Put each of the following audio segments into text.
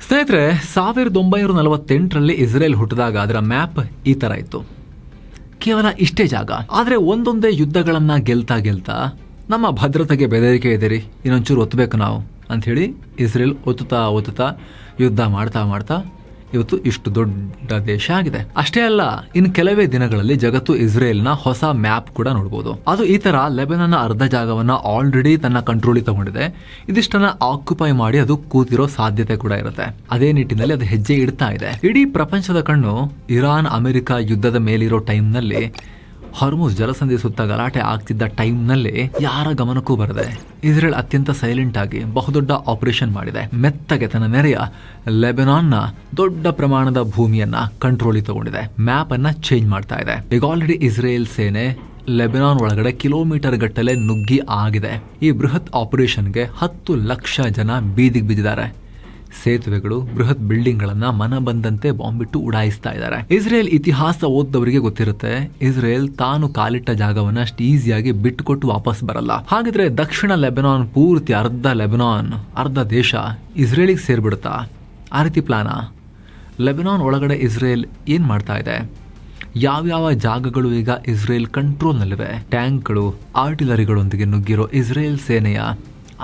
ಸ್ನೇಹಿತರೆ, 1948ರಲ್ಲಿ ಇಸ್ರೇಲ್ ಹುಟ್ಟಿದಾಗ ಅದರ ಮ್ಯಾಪ್ ಈ ತರ ಇತ್ತು. ಕೇವಲ ಇಷ್ಟೇ ಜಾಗ. ಆದ್ರೆ ಒಂದೊಂದೇ ಯುದ್ಧಗಳನ್ನ ಗೆಲ್ತಾ ನಮ್ಮ ಭದ್ರತೆಗೆ ಬೆದರಿಕೆ ಇದೆರಿ, ಇನ್ನೊಂಚೂರು ಒತ್ತಬೇಕು ನಾವು ಅಂತ ಹೇಳಿ ಇಸ್ರೇಲ್ ಒತ್ತುತ್ತಾ ಯುದ್ಧ ಮಾಡ್ತಾ ಇವತ್ತು ಇಷ್ಟು ದೊಡ್ಡ ದೇಶ ಆಗಿದೆ. ಅಷ್ಟೇ ಅಲ್ಲ, ಇನ್ನು ಕೆಲವೇ ದಿನಗಳಲ್ಲಿ ಜಗತ್ತು ಇಸ್ರೇಲ್ನ ಹೊಸ ಮ್ಯಾಪ್ ಕೂಡ ನೋಡಬಹುದು. ಅದು ಈ ತರ ಲೆಬನಾನ್ನ ಅರ್ಧ ಜಾಗವನ್ನ ಆಲ್ರೆಡಿ ತನ್ನ ಕಂಟ್ರೋಲಿಗೆ ತಗೊಂಡಿದೆ. ಇದಿಷ್ಟನ್ನ ಆಕ್ಯುಪೈ ಮಾಡಿ ಅದು ಕೂತಿರೋ ಸಾಧ್ಯತೆ ಕೂಡ ಇರುತ್ತೆ. ಅದೇ ನಿಟ್ಟಿನಲ್ಲಿ ಅದು ಹೆಜ್ಜೆ ಇಡ್ತಾ ಇದೆ. ಇಡೀ ಪ್ರಪಂಚದ ಕಣ್ಣು ಇರಾನ್ ಅಮೆರಿಕ ಯುದ್ಧದ ಮೇಲಿರೋ ಟೈಮ್ನಲ್ಲಿ, ಹಾರ್ಮುಜ್ ಜಲಸಂಧಿ ಸುತ್ತ ಗಲಾಟೆ ಆಗ್ತಿದ್ದ ಟೈಮ್ನಲ್ಲಿ ಯಾರ ಗಮನಕ್ಕೂ ಬರದೆ ಇಸ್ರೇಲ್ ಅತ್ಯಂತ ಸೈಲೆಂಟ್ ಆಗಿ ಬಹುದೊಡ್ಡ ಆಪರೇಷನ್ ಮಾಡಿದೆ. ಮೆತ್ತಗೆ ತನ್ನ ನೆರೆಯ ಲೆಬನಾನ್ನ ದೊಡ್ಡ ಪ್ರಮಾಣದ ಭೂಮಿಯನ್ನ ಕಂಟ್ರೋಲಿಗೆ ತಗೊಂಡಿದೆ. ಮ್ಯಾಪ್ ಅನ್ನ ಚೇಂಜ್ ಮಾಡ್ತಾ ಇದೆ. ಈಗ ಆಲ್ರೆಡಿ ಇಸ್ರೇಲ್ ಸೇನೆ ಲೆಬನಾನ್ ಒಳಗಡೆ ಕಿಲೋಮೀಟರ್ ಗಟ್ಟಲೆ ನುಗ್ಗಿ ಆಗಿದೆ. ಈ ಬೃಹತ್ ಆಪರೇಷನ್ಗೆ 10 ಲಕ್ಷ ಜನ ಬೀದಿಗೆ ಬಿದ್ದಿದ್ದಾರೆ. ಸೇತುವೆಗಳು, ಬೃಹತ್ ಬಿಲ್ಡಿಂಗ್ ಗಳನ್ನ ಮನ ಬಂದಂತೆ ಬಾಂಬ್ ಬಿಟ್ಟು ಉಡಾಯಿಸ್ತಾ ಇದ್ದಾರೆ. ಇಸ್ರೇಲ್ ಇತಿಹಾಸ ಓದ್ದವರಿಗೆ ಗೊತ್ತಿರುತ್ತೆ, ಇಸ್ರೇಲ್ ತಾನು ಕಾಲಿಟ್ಟ ಜಾಗವನ್ನ ಅಷ್ಟು ಈಸಿಯಾಗಿ ಬಿಟ್ಟುಕೊಟ್ಟು ವಾಪಸ್ ಬರಲ್ಲ. ಹಾಗಿದ್ರೆ ದಕ್ಷಿಣ ಲೆಬನಾನ್ ಪೂರ್ತಿ ಅರ್ಧ ದೇಶ ಇಸ್ರೇಲಿಗೆ ಸೇರ್ಬಿಡುತ್ತಾ? ಆ ರೀತಿ ಪ್ಲಾನ? ಲೆಬನಾನ್ ಒಳಗಡೆ ಇಸ್ರೇಲ್ ಏನ್ ಮಾಡ್ತಾ ಇದೆ? ಯಾವ್ಯಾವ ಜಾಗಗಳು ಈಗ ಇಸ್ರೇಲ್ ಕಂಟ್ರೋಲ್ನಲ್ಲಿವೆ? ಟ್ಯಾಂಕ್ಗಳು, ಆರ್ಟಿಲರಿಗಳೊಂದಿಗೆ ನುಗ್ಗಿರೋ ಇಸ್ರೇಲ್ ಸೇನೆಯ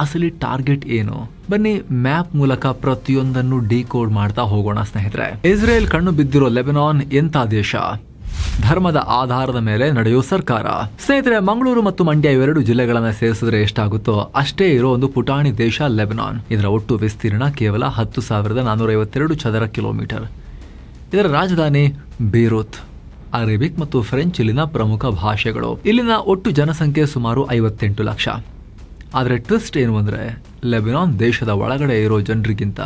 ಅಸಲಿ ಟಾರ್ಗೆಟ್ ಏನು? ಬನ್ನಿ ಮ್ಯಾಪ್ ಮೂಲಕ ಪ್ರತಿಯೊಂದನ್ನು ಡಿಕೋಡ್ ಮಾಡ್ತಾ ಹೋಗೋಣ ಸ್ನೇಹಿತರೆ. ಇಸ್ರೇಲ್ ಕಣ್ಣು ಬಿದ್ದಿರೋ ಲೆಬನಾನ್ ಎಂಥ ದೇಶ? ಧರ್ಮದ ಆಧಾರದ ಮೇಲೆ ನಡೆಯೋ ಸರ್ಕಾರ. ಸ್ನೇಹಿತರೆ, ಮಂಗಳೂರು ಮತ್ತು ಮಂಡ್ಯ ಇವೆರಡು ಜಿಲ್ಲೆಗಳನ್ನ ಸೇರಿಸಿದ್ರೆ ಎಷ್ಟಾಗುತ್ತೋ ಅಷ್ಟೇ ಇರೋ ಒಂದು ಪುಟಾಣಿ ದೇಶ ಲೆಬನಾನ್. ಇದರ ಒಟ್ಟು ವಿಸ್ತೀರ್ಣ ಕೇವಲ 10,452 ಚದರ ಕಿಲೋಮೀಟರ್. ಇದರ ರಾಜಧಾನಿ ಬೇರೂತ್. ಅರೇಬಿಕ್ ಮತ್ತು ಫ್ರೆಂಚ್ ಇಲ್ಲಿನ ಪ್ರಮುಖ ಭಾಷೆಗಳು. ಇಲ್ಲಿನ ಒಟ್ಟು ಜನಸಂಖ್ಯೆ ಸುಮಾರು 58 ಲಕ್ಷ. ಆದರೆ ಟ್ವಿಸ್ಟ್ ಏನು ಅಂದರೆ, ಲೆಬನಾನ್ ದೇಶದ ಒಳಗಡೆ ಇರೋ ಜನರಿಗಿಂತ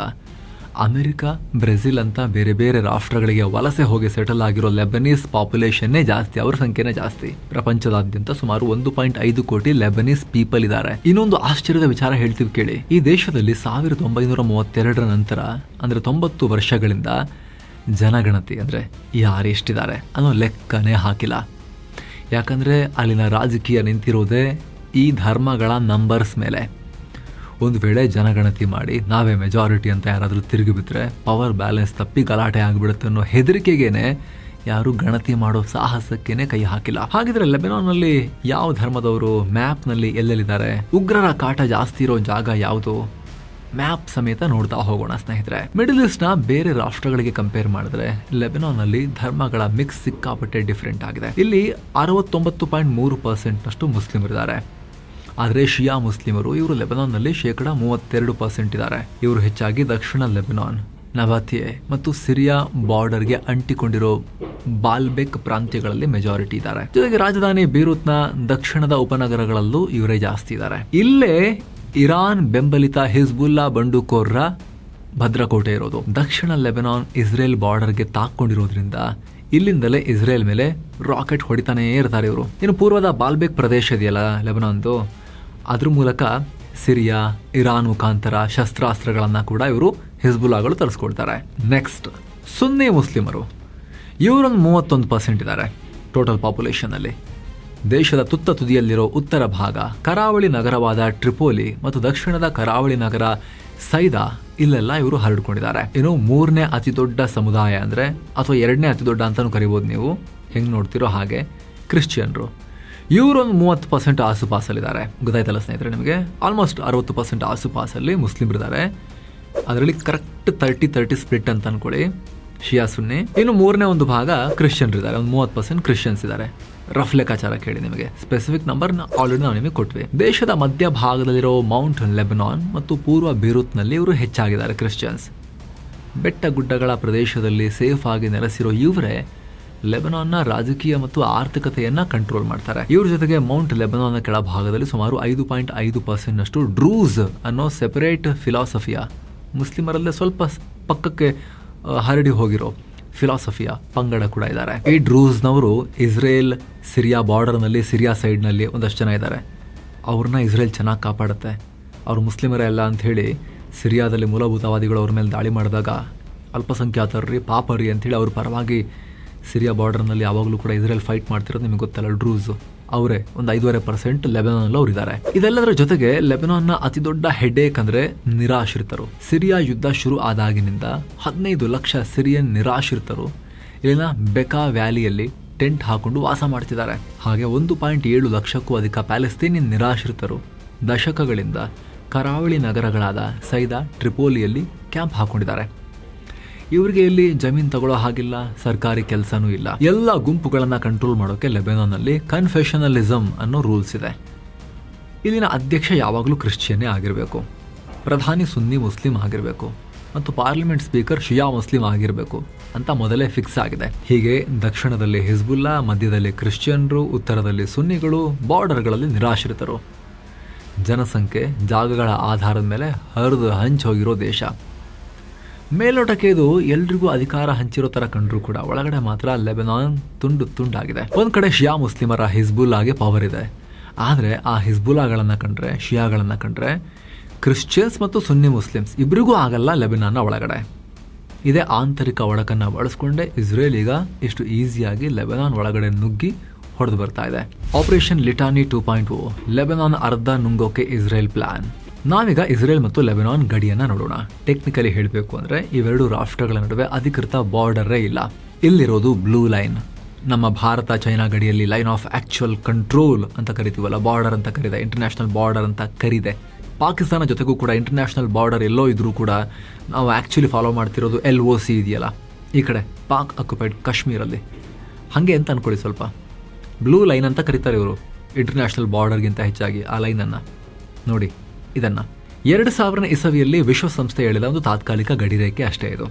ಅಮೆರಿಕ, ಬ್ರೆಜಿಲ್ ಅಂತ ಬೇರೆ ಬೇರೆ ರಾಷ್ಟ್ರಗಳಿಗೆ ವಲಸೆ ಹೋಗಿ ಸೆಟಲ್ ಆಗಿರೋ ಲೆಬನೀಸ್ ಪಾಪ್ಯುಲೇಷನ್ನೇ ಜಾಸ್ತಿ, ಅವ್ರ ಸಂಖ್ಯೆನೇ ಜಾಸ್ತಿ. ಪ್ರಪಂಚದಾದ್ಯಂತ ಸುಮಾರು 1.5 ಕೋಟಿ ಲೆಬನೀಸ್ ಪೀಪಲ್ ಇದ್ದಾರೆ. ಇನ್ನೊಂದು ಆಶ್ಚರ್ಯದ ವಿಚಾರ ಹೇಳ್ತೀವಿ ಕೇಳಿ. ಈ ದೇಶದಲ್ಲಿ 1932ರ ನಂತರ, ಅಂದ್ರೆ 90 ವರ್ಷಗಳಿಂದ ಜನಗಣತಿ ಅಂದ್ರೆ ಯಾರು ಎಷ್ಟಿದ್ದಾರೆ ಅನ್ನೋ ಲೆಕ್ಕನೇ ಹಾಕಿಲ್ಲ. ಯಾಕಂದ್ರೆ ಅಲ್ಲಿನ ರಾಜಕೀಯ ನಿಂತಿರೋದೇ ಈ ಧರ್ಮಗಳ ನಂಬರ್ಸ್ ಮೇಲೆ. ಒಂದು ವೇಳೆ ಜನಗಣತಿ ಮಾಡಿ ನಾವೇ ಮೆಜಾರಿಟಿ ಅಂತ ಯಾರಾದರೂ ತಿರುಗಿ ಬಿದ್ದರೆ ಪವರ್ ಬ್ಯಾಲೆನ್ಸ್ ತಪ್ಪಿ ಗಲಾಟೆ ಆಗಿಬಿಡುತ್ತೆ ಅನ್ನೋ ಹೆದರಿಕೆಗೇನೆ ಯಾರು ಗಣತಿ ಮಾಡೋ ಸಾಹಸಕ್ಕೇನೆ ಕೈ ಹಾಕಿಲ್ಲ. ಹಾಗಿದ್ರೆ ಲೆಬನಾನ್ನಲ್ಲಿ ಯಾವ ಧರ್ಮದವರು ಮ್ಯಾಪ್ನಲ್ಲಿ ಎಲ್ಲೆಲ್ಲಿದ್ದಾರೆ? ಉಗ್ರರ ಕಾಟ ಜಾಸ್ತಿ ಇರೋ ಜಾಗ ಯಾವುದು? ಮ್ಯಾಪ್ ಸಮೇತ ನೋಡ್ತಾ ಹೋಗೋಣ ಸ್ನೇಹಿತರೆ. ಮಿಡಲ್ ಈಸ್ಟ್ ನ ಬೇರೆ ರಾಷ್ಟ್ರಗಳಿಗೆ ಕಂಪೇರ್ ಮಾಡಿದ್ರೆ ಲೆಬನಾನ್ ನಲ್ಲಿ ಧರ್ಮಗಳ ಮಿಕ್ಸ್ ಸಿಕ್ಕಾಪಟ್ಟೆ ಡಿಫ್ರೆಂಟ್ ಆಗಿದೆ. ಇಲ್ಲಿ 69.3% ನಷ್ಟು ಮುಸ್ಲಿಮರಿದ್ದಾರೆ. ಆದರೆ ಶಿಯಾ ಮುಸ್ಲಿಮರು ಇವರು ಲೆಬನಾನ್ ನಲ್ಲಿ 32% ಇದ್ದಾರೆ. ಇವರು ಹೆಚ್ಚಾಗಿ ದಕ್ಷಿಣ ಲೆಬನಾನ್, ನಬಾತಿಯೆ ಮತ್ತು ಸಿರಿಯಾ ಬಾರ್ಡರ್ಗೆ ಅಂಟಿಕೊಂಡಿರೋ ಬಾಲ್ಬೆಕ್ ಪ್ರಾಂತ್ಯಗಳಲ್ಲಿ ಮೆಜಾರಿಟಿ ಇದ್ದಾರೆ. ಜೊತೆಗೆ ರಾಜಧಾನಿ ಬೇರೂತ್ನ ದಕ್ಷಿಣದ ಉಪನಗರಗಳಲ್ಲೂ ಇವರೇ ಜಾಸ್ತಿ ಇದ್ದಾರೆ. ಇಲ್ಲೇ ಇರಾನ್ ಬೆಂಬಲಿತ ಹಿಜ್ಬುಲ್ಲಾ ಬಂಡುಕೋರ್ರ ಭದ್ರಕೋಟೆ ಇರೋದು. ದಕ್ಷಿಣ ಲೆಬನಾನ್ ಇಸ್ರೇಲ್ ಬಾರ್ಡರ್ಗೆ ತಾಕೊಂಡಿರೋದ್ರಿಂದ ಇಲ್ಲಿಂದಲೇ ಇಸ್ರೇಲ್ ಮೇಲೆ ರಾಕೆಟ್ ಹೊಡಿತಾನೇ ಇರ್ತಾರೆ ಇವರು. ಇನ್ನು ಪೂರ್ವದ ಬಾಲ್ಬೆಕ್ ಪ್ರದೇಶ ಇದೆಯಲ್ಲ ಲೆಬನಾನ್ದು, ಅದ್ರ ಮೂಲಕ ಸಿರಿಯಾ, ಇರಾನ್ ಮುಖಾಂತರ ಶಸ್ತ್ರಾಸ್ತ್ರಗಳನ್ನ ಕೂಡ ಇವರು ಹಿಜ್ಬುಲ್ಲಾಗಳು ತರಿಸ್ಕೊಳ್ತಾರೆ. ನೆಕ್ಸ್ಟ್ ಸುನ್ನಿ ಮುಸ್ಲಿಮರು. ಇವರೊಂದು 31% ಇದ್ದಾರೆ ಟೋಟಲ್ ಪಾಪ್ಯುಲೇಷನ್ ಅಲ್ಲಿ. ದೇಶದ ತುತ್ತ ತುದಿಯಲ್ಲಿರೋ ಉತ್ತರ ಭಾಗ, ಕರಾವಳಿ ನಗರವಾದ ಟ್ರಿಪೋಲಿ ಮತ್ತು ದಕ್ಷಿಣದ ಕರಾವಳಿ ನಗರ ಸೈದಾ, ಇಲ್ಲೆಲ್ಲ ಇವರು ಹರಡ್ಕೊಂಡಿದ್ದಾರೆ. ಇನ್ನು 3ನೇ ಅತಿ ದೊಡ್ಡ ಸಮುದಾಯ ಅಂದ್ರೆ, ಅಥವಾ 2ನೇ ಅತಿ ದೊಡ್ಡ ಅಂತಾನು ಕರಿಬಹುದು ನೀವು, ಹೆಂಗ್ ನೋಡ್ತಿರೋ ಹಾಗೆ, ಕ್ರಿಶ್ಚಿಯನ್ರು. ಇವರೊಂದು 30% ಆಸುಪಾಸಲ್ಲಿದ್ದಾರೆ. ಗೊತ್ತಾಯ್ತಲ್ಲ ಸ್ನೇಹಿತರೆ ನಿಮಗೆ? ಆಲ್ಮೋಸ್ಟ್ 60% ಆಸುಪಾಸಲ್ಲಿ ಮುಸ್ಲಿಮರಿದ್ದಾರೆ. ಅದರಲ್ಲಿ ಕರೆಕ್ಟ್ 30-30 ಸ್ಪ್ಲಿಟ್ ಅಂತ ಅನ್ಕೊಳ್ಳಿ, ಶಿಯಾ ಸುನ್ನಿ. ಇನ್ನು 3ನೇ ಒಂದು ಭಾಗ ಕ್ರಿಶ್ಚಿಯನ್ರಿದ್ದಾರೆ, ಒಂದು 30% ಕ್ರಿಶ್ಚಿಯನ್ಸ್ ಇದ್ದಾರೆ. ರಫ್ ಲೆಕ್ಕಾಚಾರ ಕೇಳಿ ನಿಮಗೆ, ಸ್ಪೆಸಿಫಿಕ್ ನಂಬರ್ ಆಲ್ರೆಡಿ ನಾವು ನಿಮಗೆ ಕೊಟ್ವಿ. ದೇಶದ ಮಧ್ಯ ಭಾಗದಲ್ಲಿರೋ ಮೌಂಟ್ ಲೆಬನಾನ್ ಮತ್ತು ಪೂರ್ವ ಬೇರೂತ್ನಲ್ಲಿ ಇವರು ಹೆಚ್ಚಾಗಿದ್ದಾರೆ ಕ್ರಿಶ್ಚಿಯನ್ಸ್. ಬೆಟ್ಟ ಗುಡ್ಡಗಳ ಪ್ರದೇಶದಲ್ಲಿ ಸೇಫ್ ಆಗಿ ನೆಲೆಸಿರೋ ಇವರೇ ಲೆಬನಾನ್ನ ರಾಜಕೀಯ ಮತ್ತು ಆರ್ಥಿಕತೆಯನ್ನ ಕಂಟ್ರೋಲ್ ಮಾಡ್ತಾರೆ. ಇವ್ರ ಜೊತೆಗೆ ಮೌಂಟ್ ಲೆಬನಾನ್ನ ಕೆಳಭಾಗದಲ್ಲಿ ಸುಮಾರು 5.5% ನಷ್ಟು ಡ್ರೂಸ್ ಅನ್ನೋ ಸೆಪರೇಟ್ ಫಿಲಾಸಫಿಯ, ಮುಸ್ಲಿಮರಲ್ಲೇ ಸ್ವಲ್ಪ ಪಕ್ಕಕ್ಕೆ ಹರಡಿ ಹೋಗಿರೋ ಫಿಲಾಸಫಿಯ ಪಂಗಡ ಕೂಡ ಇದ್ದಾರೆ. ಈ ಡ್ರೂಸ್ನವರು ಇಸ್ರೇಲ್ ಸಿರಿಯಾ ಬಾರ್ಡರ್ನಲ್ಲಿ, ಸಿರಿಯಾ ಸೈಡ್ನಲ್ಲಿ ಒಂದಷ್ಟು ಜನ ಇದ್ದಾರೆ. ಅವ್ರನ್ನ ಇಸ್ರೇಲ್ ಚೆನ್ನಾಗಿ ಕಾಪಾಡುತ್ತೆ. ಅವರು ಮುಸ್ಲಿಮರೇ ಅಲ್ಲ ಅಂತ ಹೇಳಿ ಸಿರಿಯಾದಲ್ಲಿ ಮೂಲಭೂತವಾದಿಗಳು ಅವ್ರ ಮೇಲೆ ದಾಳಿ ಮಾಡಿದಾಗ ಅಲ್ಪಸಂಖ್ಯಾತರ್ರಿ, ಪಾಪರಿ ಅಂತೇಳಿ ಅವ್ರ ಪರವಾಗಿ ಸಿರಿಯಾ ಬಾರ್ಡರ್ನಲ್ಲಿ ಯಾವಾಗಲೂ ಕೂಡ ಇಸ್ರೇಲ್ ಫೈಟ್ ಮಾಡ್ತಿರೋದು ನಿಮಗೆ ಗೊತ್ತಲ್ಲ, ಡ್ರೂಸ್. ಅವರೇ ಒಂದು 5.5% ಲೆಬನಾನ್ ಅವ್ರು ಇದ್ದಾರೆ. ಇದೆಲ್ಲದರ ಜೊತೆಗೆ ಲೆಬನಾನ್ನ ಅತಿ ದೊಡ್ಡ ಹೆಡ್ಏಕ್ ಅಂದ್ರೆ ನಿರಾಶ್ರಿತರು. ಸಿರಿಯಾ ಯುದ್ಧ ಶುರು ಆದಾಗಿನಿಂದ 15 ಲಕ್ಷ ಸಿರಿಯನ್ ನಿರಾಶ್ರಿತರು ಇಲ್ಲಿನ ಬೆಕಾ ವ್ಯಾಲಿಯಲ್ಲಿ ಟೆಂಟ್ ಹಾಕೊಂಡು ವಾಸ ಮಾಡ್ತಿದ್ದಾರೆ. ಹಾಗೆ 1.7 ಲಕ್ಷಕ್ಕೂ ಅಧಿಕ ಪ್ಯಾಲೆಸ್ತೀನಿಯನ್ ನಿರಾಶ್ರಿತರು ದಶಕಗಳಿಂದ ಕರಾವಳಿ ನಗರಗಳಾದ ಸೈದಾ, ಟ್ರಿಪೋಲಿಯಲ್ಲಿ ಕ್ಯಾಂಪ್ ಹಾಕೊಂಡಿದ್ದಾರೆ. ಇವರಿಗೆ ಇಲ್ಲಿ ಜಮೀನು ತಗೊಳ್ಳೋ ಹಾಗಿಲ್ಲ, ಸರ್ಕಾರಿ ಕೆಲಸನೂ ಇಲ್ಲ. ಎಲ್ಲ ಗುಂಪುಗಳನ್ನ ಕಂಟ್ರೋಲ್ ಮಾಡೋಕೆ ಲೆಬನಾನ್ನಲ್ಲಿ ಕನ್ಫೆಷನಲಿಸಮ್ ಅನ್ನೋ ರೂಲ್ಸ್ ಇದೆ. ಇಲ್ಲಿನ ಅಧ್ಯಕ್ಷ ಯಾವಾಗಲೂ ಕ್ರಿಶ್ಚಿಯನ್ನೇ ಆಗಿರಬೇಕು, ಪ್ರಧಾನಿ ಸುನ್ನಿ ಮುಸ್ಲಿಂ ಆಗಿರಬೇಕು ಮತ್ತು ಪಾರ್ಲಿಮೆಂಟ್ ಸ್ಪೀಕರ್ ಶಿಯಾ ಮುಸ್ಲಿಂ ಆಗಿರಬೇಕು ಅಂತ ಮೊದಲೇ ಫಿಕ್ಸ್ ಆಗಿದೆ. ಹೀಗೆ ದಕ್ಷಿಣದಲ್ಲಿ ಹಿಜ್ಬುಲ್ಲಾ, ಮಧ್ಯದಲ್ಲಿ ಕ್ರಿಶ್ಚಿಯನ್ರು, ಉತ್ತರದಲ್ಲಿ ಸುನ್ನಿಗಳು, ಬಾರ್ಡರ್ಗಳಲ್ಲಿ ನಿರಾಶ್ರಿತರು. ಜನಸಂಖ್ಯೆ, ಜಾಗಗಳ ಆಧಾರದ ಮೇಲೆ ಹರಿದು ಹಂಚೋಗಿರೋ ದೇಶ. ಮೇಲೋಟಕ್ಕೆ ಇದು ಎಲ್ರಿಗೂ ಅಧಿಕಾರ ಹಂಚಿರೋ ತರ ಕಂಡ್ರು ಕೂಡ ಒಳಗಡೆ ಮಾತ್ರ ಲೆಬನಾನ್ ತುಂಡಾಗಿದೆ. ಒಂದ್ ಕಡೆ ಶಿಯಾ ಮುಸ್ಲಿಮರ ಹಿಜ್ಬುಲ್ಲಾಗೆ ಪವರ್ ಇದೆ, ಆದ್ರೆ ಆ ಹಿಜ್ಬುಲ್ಲಾಗಳನ್ನ ಕಂಡ್ರೆ, ಶಿಯಾಗಳನ್ನ ಕಂಡ್ರೆ ಕ್ರಿಶ್ಚಿಯನ್ಸ್ ಮತ್ತು ಸುನ್ನಿ ಮುಸ್ಲಿಮ್ಸ್ ಇಬ್ಬರಿಗೂ ಆಗಲ್ಲ ಲೆಬನಾನ್ನ ಒಳಗಡೆ. ಇದೇ ಆಂತರಿಕ ಒಡಕನ್ನ ಬಳಸ್ಕೊಂಡೆ ಇಸ್ರೇಲ್ ಈಗ ಇಷ್ಟು ಈಸಿಯಾಗಿ ಲೆಬನಾನ್ ಒಳಗಡೆ ನುಗ್ಗಿ ಹೊಡೆದು ಬರ್ತಾ ಇದೆ. ಆಪರೇಷನ್ ಲಿಟಾನಿ 2.0 ಲೆಬನಾನ್ ಅರ್ಧ ನುಂಗೋಕೆ ಇಸ್ರೇಲ್ ಪ್ಲಾನ್. ನಾವೀಗ ಇಸ್ರೇಲ್ ಮತ್ತು ಲೆಬನಾನ್ ಗಡಿಯನ್ನ ನೋಡೋಣ. ಟೆಕ್ನಿಕಲಿ ಹೇಳಬೇಕು ಅಂದ್ರೆ ಇವೆರಡು ರಾಷ್ಟ್ರಗಳ ನಡುವೆ ಅಧಿಕೃತ ಬಾರ್ಡರೇ ಇಲ್ಲ. ಇಲ್ಲಿರೋದು ಬ್ಲೂ ಲೈನ್. ನಮ್ಮ ಭಾರತ ಚೈನಾ ಗಡಿಯಲ್ಲಿ ಲೈನ್ ಆಫ್ ಆಕ್ಚುಯಲ್ ಕಂಟ್ರೋಲ್ ಅಂತ ಕರಿತೀವಲ್ಲ, ಬಾರ್ಡರ್ ಅಂತ ಕರೀದೆ, ಇಂಟರ್ನ್ಯಾಷನಲ್ ಬಾರ್ಡರ್ ಅಂತ ಕರೀದೆ. ಪಾಕಿಸ್ತಾನ ಜೊತೆಗೂ ಕೂಡ ಇಂಟರ್ನ್ಯಾಷನಲ್ ಬಾರ್ಡರ್ ಎಲ್ಲೋ ಇದ್ರೂ ಕೂಡ ನಾವು ಆ್ಯಕ್ಚುಲಿ ಫಾಲೋ ಮಾಡ್ತಿರೋದು LOC ಇದೆಯಲ್ಲ, ಈ ಕಡೆ ಪಾಕ್ ಆಕ್ಯುಪೈಡ್ ಕಾಶ್ಮೀರಲ್ಲಿ. ಹಾಗೆ ಅಂತ ಅನ್ಕೊಳ್ಳಿ. ಸ್ವಲ್ಪ ಬ್ಲೂ ಲೈನ್ ಅಂತ ಕರೀತಾರೆ ಇವರು ಇಂಟರ್ನ್ಯಾಷನಲ್ ಬಾರ್ಡರ್ಗಿಂತ ಹೆಚ್ಚಾಗಿ ಆ ಲೈನನ್ನು ನೋಡಿ. ಇದನ್ನು 2000 ಇಸವಿಯಲ್ಲಿ ವಿಶ್ವಸಂಸ್ಥೆ ಹೇಳಿದ ಒಂದು ತಾತ್ಕಾಲಿಕ ಗಡಿರೇಖೆ ಅಷ್ಟೇ ಇದು.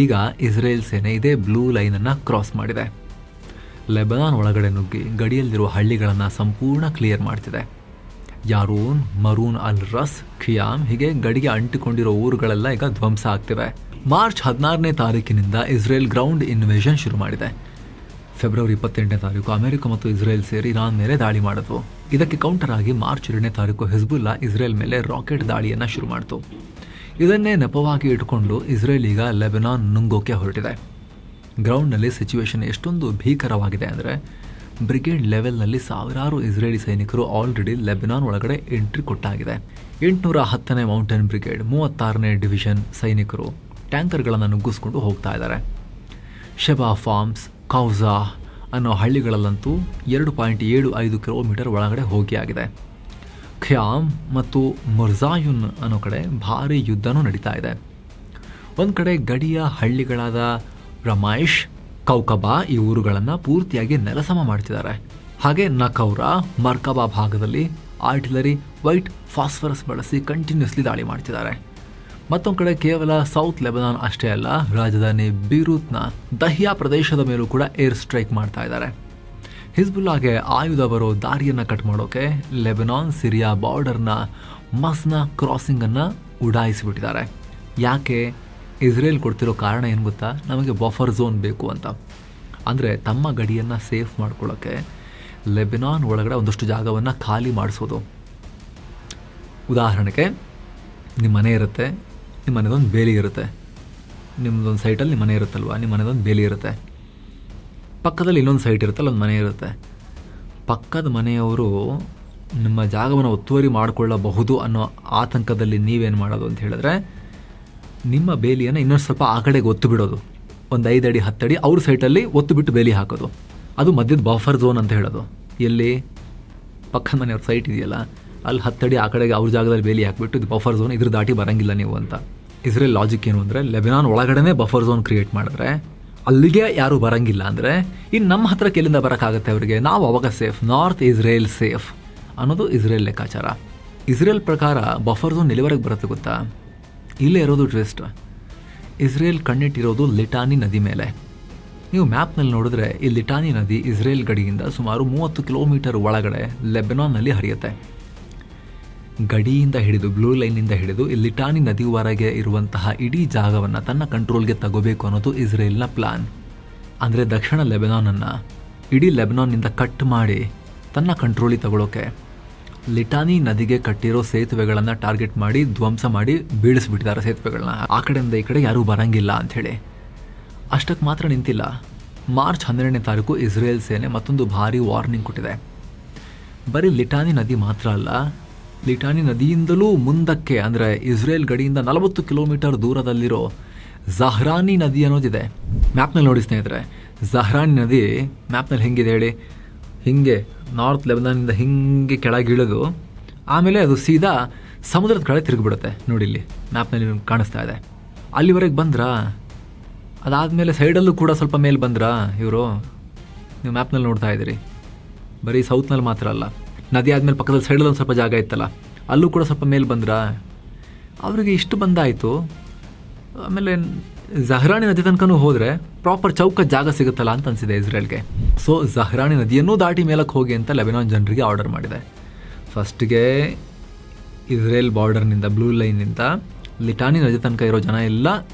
ಈಗ ಇಸ್ರೇಲ್ ಸೇನೆ ಇದೇ ಬ್ಲೂ ಲೈನನ್ನು ಕ್ರಾಸ್ ಮಾಡಿದೆ. ಲೆಬನಾನ್ ಒಳಗಡೆ ನುಗ್ಗಿ ಗಡಿಯಲ್ಲಿರುವ ಹಳ್ಳಿಗಳನ್ನು ಸಂಪೂರ್ಣ ಕ್ಲಿಯರ್ ಮಾಡ್ತಿದೆ. ಯಾರೂನ್, ಮರೂನ್ ಅಲ್ ರಸ್, ಖಿಯಾಮ್ ಹೀಗೆ ಗಡಿಗೆ ಅಂಟಿಕೊಂಡಿರೋ ಊರುಗಳೆಲ್ಲ ಈಗ ಧ್ವಂಸ ಆಗ್ತಿವೆ. ಮಾರ್ಚ್ 16ನೇ ತಾರೀಕಿನಿಂದ ಇಸ್ರೇಲ್ ಗ್ರೌಂಡ್ ಇನ್ವೇಷನ್ ಶುರು ಮಾಡಿದೆ. ಫೆಬ್ರವರಿ 28ನೇ ತಾರೀಕು ಅಮೆರಿಕ ಮತ್ತು ಇಸ್ರೇಲ್ ಸೇರಿ ಇರಾನ್ ಮೇಲೆ ದಾಳಿ ಮಾಡಿದ್ವು. ಇದಕ್ಕೆ ಕೌಂಟರ್ ಆಗಿ ಮಾರ್ಚ್ 2ನೇ ತಾರೀಕು ಹಿಜ್ಬುಲ್ಲಾ ಇಸ್ರೇಲ್ ಮೇಲೆ ರಾಕೆಟ್ ದಾಳಿಯನ್ನ ಶುರು ಮಾಡಿತು. ಇದನ್ನೇ ನೆಪವಾಗಿ ಇಟ್ಕೊಂಡು ಇಸ್ರೇಲ್ ಈಗ ಲೆಬನಾನ್ ನುಂಗೋಕೆ ಹೊರಟಿದೆ. ಗ್ರೌಂಡ್ನಲ್ಲಿ ಸಿಚುವೇಶನ್ ಎಷ್ಟೊಂದು ಭೀಕರವಾಗಿದೆ ಅಂದರೆ ಬ್ರಿಗೇಡ್ ಲೆವೆಲ್ನಲ್ಲಿ ಸಾವಿರಾರು ಇಸ್ರೇಲಿ ಸೈನಿಕರು ಆಲ್ರೆಡಿ ಲೆಬನಾನ್ ಒಳಗಡೆ ಎಂಟ್ರಿ ಕೊಟ್ಟಾಗಿದೆ. 810ನೇ ಮೌಂಟೇನ್ ಬ್ರಿಗೇಡ್, 36ನೇ ಡಿವಿಷನ್ ಸೈನಿಕರು ಟ್ಯಾಂಕರ್ಗಳನ್ನು ನುಗ್ಗಿಸ್ಕೊಂಡು ಹೋಗ್ತಾ ಇದ್ದಾರೆ. ಶೆಬಾ ಫಾರ್ಮ್ಸ್, ಕೌಜಾ ಅನ್ನೋ ಹಳ್ಳಿಗಳಲ್ಲಂತೂ 2.75 ಕಿಲೋಮೀಟರ್ ಒಳಗಡೆ ಹೋಗಿ ಆಗಿದೆ. ಖಯಾಮ್ ಮತ್ತು ಮುರ್ಜಾಯುನ್ ಅನ್ನೋ ಕಡೆ ಭಾರಿ ಯುದ್ಧನೂ ನಡೀತಾ ಇದೆ. ಒಂದು ಕಡೆ ಗಡಿಯ ಹಳ್ಳಿಗಳಾದ ರಮಾಯಿಶ್, ಕೌಕಬಾ ಈ ಊರುಗಳನ್ನು ಪೂರ್ತಿಯಾಗಿ ನೆಲಸಮ ಮಾಡ್ತಿದ್ದಾರೆ. ಹಾಗೆ ನಕೌರಾ, ಮರ್ಕಬಾ ಭಾಗದಲ್ಲಿ ಆರ್ಟಿಲರಿ ವೈಟ್ ಫಾಸ್ಫರಸ್ ಬಳಸಿ ಕಂಟಿನ್ಯೂಸ್ಲಿ ದಾಳಿ ಮಾಡ್ತಿದ್ದಾರೆ. ಮತ್ತೊಂದು ಕಡೆ ಕೇವಲ ಸೌತ್ ಲೆಬನಾನ್ ಅಷ್ಟೇ ಅಲ್ಲ, ರಾಜಧಾನಿ ಬೀರೂತ್ನ ದಹಿಯಾ ಪ್ರದೇಶದ ಮೇಲೂ ಕೂಡ ಏರ್ ಸ್ಟ್ರೈಕ್ ಮಾಡ್ತಾ ಇದ್ದಾರೆ. ಹಿಜ್ಬುಲ್ಲಾಗೆ ಆಯುಧ ಬರೋ ದಾರಿಯನ್ನು ಕಟ್ ಮಾಡೋಕೆ ಲೆಬನಾನ್ ಸಿರಿಯಾ ಬಾರ್ಡರ್ನ ಮಸ್ನಾ ಕ್ರಾಸಿಂಗನ್ನು ಉಡಾಯಿಸಿಬಿಟ್ಟಿದ್ದಾರೆ. ಯಾಕೆ? ಇಸ್ರೇಲ್ ಕೊಡ್ತಿರೋ ಕಾರಣ ಏನು ಗೊತ್ತಾ? ನಮಗೆ ಬಫರ್ ಝೋನ್ ಬೇಕು ಅಂತ. ಅಂದರೆ ತಮ್ಮ ಗಡಿಯನ್ನು ಸೇಫ್ ಮಾಡ್ಕೊಳ್ಳೋಕ್ಕೆ ಲೆಬನಾನ್ ಒಳಗಡೆ ಒಂದಷ್ಟು ಜಾಗವನ್ನು ಖಾಲಿ ಮಾಡಿಸೋದು. ಉದಾಹರಣೆಗೆ ನಿಮ್ಮ ಮನೆ ಇರುತ್ತೆ, ನಿಮ್ಮ ಮನೆದೊಂದು ಬೇಲಿ ಇರುತ್ತೆ, ನಿಮ್ಮದೊಂದು ಸೈಟಲ್ಲಿ ನಿಮ್ಮ ಮನೆ ಇರುತ್ತಲ್ವ, ನಿಮ್ಮ ಮನೆದೊಂದು ಬೇಲಿ ಇರುತ್ತೆ, ಪಕ್ಕದಲ್ಲಿ ಇನ್ನೊಂದು ಸೈಟ್ ಇರುತ್ತಲ್ಲ, ಒಂದು ಮನೆ ಇರುತ್ತೆ. ಪಕ್ಕದ ಮನೆಯವರು ನಿಮ್ಮ ಜಾಗವನ್ನು ಒತ್ತುವರಿ ಮಾಡಿಕೊಳ್ಳಬಹುದು ಅನ್ನೋ ಆತಂಕದಲ್ಲಿ ನೀವೇನು ಮಾಡೋದು ಅಂತ ಹೇಳಿದ್ರೆ, ನಿಮ್ಮ ಬೇಲಿಯನ್ನು ಇನ್ನೊಂದು ಸ್ವಲ್ಪ ಆ ಕಡೆಗೆ ಒತ್ತು ಬಿಡೋದು. ಒಂದು 5 ಅಡಿ 10 ಅಡಿ ಅವ್ರ ಸೈಟಲ್ಲಿ ಒತ್ತು ಬಿಟ್ಟು ಬೇಲಿ ಹಾಕೋದು. ಅದು ಮಧ್ಯದ ಬಫರ್ ಝೋನ್ ಅಂತ ಹೇಳೋದು. ಎಲ್ಲಿ ಪಕ್ಕದ ಮನೆಯವ್ರ ಸೈಟ್ ಇದೆಯಲ್ಲ, ಅಲ್ಲಿ 10 ಅಡಿ ಆ ಕಡೆಗೆ ಅವ್ರ ಜಾಗದಲ್ಲಿ ಬೇಲಿ ಹಾಕಿಬಿಟ್ಟು ಇದು ಬಫರ್ ಝೋನ್, ಇದ್ರ ದಾಟಿ ಬರಂಗಿಲ್ಲ ನೀವು ಅಂತ. ಇಸ್ರೇಲ್ ಲಾಜಿಕ್ ಏನು ಅಂದರೆ, ಲೆಬನಾನ್ ಒಳಗಡೆ ಬಫರ್ ಝೋನ್ ಕ್ರಿಯೇಟ್ ಮಾಡಿದ್ರೆ ಅಲ್ಲಿಗೆ ಯಾರೂ ಬರಂಗಿಲ್ಲ ಅಂದರೆ ಇನ್ನು ನಮ್ಮ ಹತ್ರಕ್ಕೆ ಎಲ್ಲಿಂದ ಬರೋಕ್ಕಾಗುತ್ತೆ ಅವರಿಗೆ? ನಾವು ಅವಾಗ ಸೇಫ್, ನಾರ್ತ್ ಇಸ್ರೇಲ್ ಸೇಫ್ ಅನ್ನೋದು ಇಸ್ರೇಲ್ ಲೆಕ್ಕಾಚಾರ. ಇಸ್ರೇಲ್ ಪ್ರಕಾರ ಬಫರ್ ಝೋನ್ ಎಲ್ಲಿವರೆಗೆ ಬರುತ್ತೆ ಗೊತ್ತಾ? ಇಲ್ಲೇ ಇರೋದು ಟ್ವಿಸ್ಟ್. ಇಸ್ರೇಲ್ ಕಣ್ಣಿಟ್ಟಿರೋದು ಲಿಟಾನಿ ನದಿ ಮೇಲೆ. ನೀವು ಮ್ಯಾಪ್ನಲ್ಲಿ ನೋಡಿದ್ರೆ ಈ ಲಿಟಾನಿ ನದಿ ಇಸ್ರೇಲ್ ಗಡಿಯಿಂದ ಸುಮಾರು 30 ಕಿಲೋಮೀಟರ್ ಒಳಗಡೆ ಲೆಬನಾನ್ನಲ್ಲಿ ಹರಿಯುತ್ತೆ. ಗಡಿಯಿಂದ ಹಿಡಿದು ಬ್ಲೂ ಲೈನಿಂದ ಹಿಡಿದು ಈ ಲಿಟಾನಿ ನದಿವರೆಗೆ ಇರುವಂತಹ ಇಡೀ ಜಾಗವನ್ನು ತನ್ನ ಕಂಟ್ರೋಲ್ಗೆ ತಗೋಬೇಕು ಅನ್ನೋದು ಇಸ್ರೇಲ್ನ ಪ್ಲಾನ್. ಅಂದರೆ ದಕ್ಷಿಣ ಲೆಬನಾನನ್ನು ಇಡೀ ಲೆಬನಾನ್ನಿಂದ ಕಟ್ ಮಾಡಿ ತನ್ನ ಕಂಟ್ರೋಲಿಗೆ ತಗೊಳ್ಳೋಕೆ ಲಿಟಾನಿ ನದಿಗೆ ಕಟ್ಟಿರೋ ಸೇತುವೆಗಳನ್ನು ಟಾರ್ಗೆಟ್ ಮಾಡಿ ಧ್ವಂಸ ಮಾಡಿ ಬೀಳಿಸ್ಬಿಟ್ಟಿದ್ದಾರೆ ಸೇತುವೆಗಳನ್ನ. ಆ ಕಡೆಯಿಂದ ಈ ಕಡೆ ಯಾರೂ ಬರಂಗಿಲ್ಲ ಅಂಥೇಳಿ. ಅಷ್ಟಕ್ಕೆ ಮಾತ್ರ ನಿಂತಿಲ್ಲ, ಮಾರ್ಚ್ 12ನೇ ತಾರೀಕು ಇಸ್ರೇಲ್ ಸೇನೆ ಮತ್ತೊಂದು ಭಾರಿ ವಾರ್ನಿಂಗ್ ಕೊಟ್ಟಿದೆ. ಬರೀ ಲಿಟಾನಿ ನದಿ ಮಾತ್ರ ಅಲ್ಲ, ಲಿಟಾನಿ ನದಿಯಿಂದಲೂ ಮುಂದಕ್ಕೆ ಅಂದರೆ ಇಸ್ರೇಲ್ ಗಡಿಯಿಂದ 40 ಕಿಲೋಮೀಟರ್ ದೂರದಲ್ಲಿರೋ ಝಹ್ರಾನಿ ನದಿ ಅನ್ನೋದಿದೆ. ಮ್ಯಾಪ್ನಲ್ಲಿ ನೋಡಿ ಸ್ನೇಹಿತರೆ, ಝಹ್ರಾನಿ ನದಿ ಮ್ಯಾಪ್ನಲ್ಲಿ ಹೆಂಗಿದೆ ಹೇಳಿ, ಹೀಗೆ ನಾರ್ತ್ ಲೆಬನಾನಿಂದ ಹಿಂಗೆ ಕೆಳಗಿಳಿದು ಆಮೇಲೆ ಅದು ಸೀದಾ ಸಮುದ್ರದ ಕಡೆ ತಿರುಗಿಬಿಡುತ್ತೆ. ನೋಡಿ ಇಲ್ಲಿ ಮ್ಯಾಪ್ನಲ್ಲಿ ಕಾಣಿಸ್ತಾ ಇದೆ. ಅಲ್ಲಿವರೆಗೆ ಬಂದ್ರಾ? ಅದಾದಮೇಲೆ ಸೈಡಲ್ಲೂ ಕೂಡ ಸ್ವಲ್ಪ ಮೇಲೆ ಬಂದ್ರಾ ಇವರು? ನೀವು ಮ್ಯಾಪ್ನಲ್ಲಿ ನೋಡ್ತಾ ಇದ್ದೀರಿ, ಬರೀ ಸೌತ್ನಲ್ಲಿ ಮಾತ್ರ ಅಲ್ಲ, ನದಿ ಆದಮೇಲೆ ಪಕ್ಕದಲ್ಲಿ ಸೈಡಲ್ಲಿ ಒಂದು ಸ್ವಲ್ಪ ಜಾಗ ಇತ್ತಲ್ಲ, ಅಲ್ಲೂ ಕೂಡ ಸ್ವಲ್ಪ ಮೇಲೆ ಬಂದ್ರಾ? ಅವರಿಗೆ ಇಷ್ಟು ಬಂದಾಯಿತು. ಆಮೇಲೆ ಝಹ್ರಾನಿ ನದಿ ತನಕನೂ ಹೋದರೆ ಪ್ರಾಪರ್ ಚೌಕ ಜಾಗ ಸಿಗುತ್ತಲ್ಲ ಅಂತ ಅನಿಸಿದೆ ಇಸ್ರೇಲ್ಗೆ. ಸೊ ಝಹ್ರಾನಿ ನದಿಯನ್ನೂ ದಾಟಿ ಮೇಲಕ್ಕೆ ಹೋಗಿ ಅಂತ ಲೆಬನಾನ್ ಜನರಿಗೆ ಆರ್ಡರ್ ಮಾಡಿದೆ. ಫಸ್ಟಿಗೆ ಇಸ್ರೇಲ್ ಬಾರ್ಡರ್ನಿಂದ ಬ್ಲೂ ಲೈನ್ನಿಂದ ಲಿಟಾನಿ ನದಿ ತನಕ ಇರೋ ಜನ ಎಲ್ಲ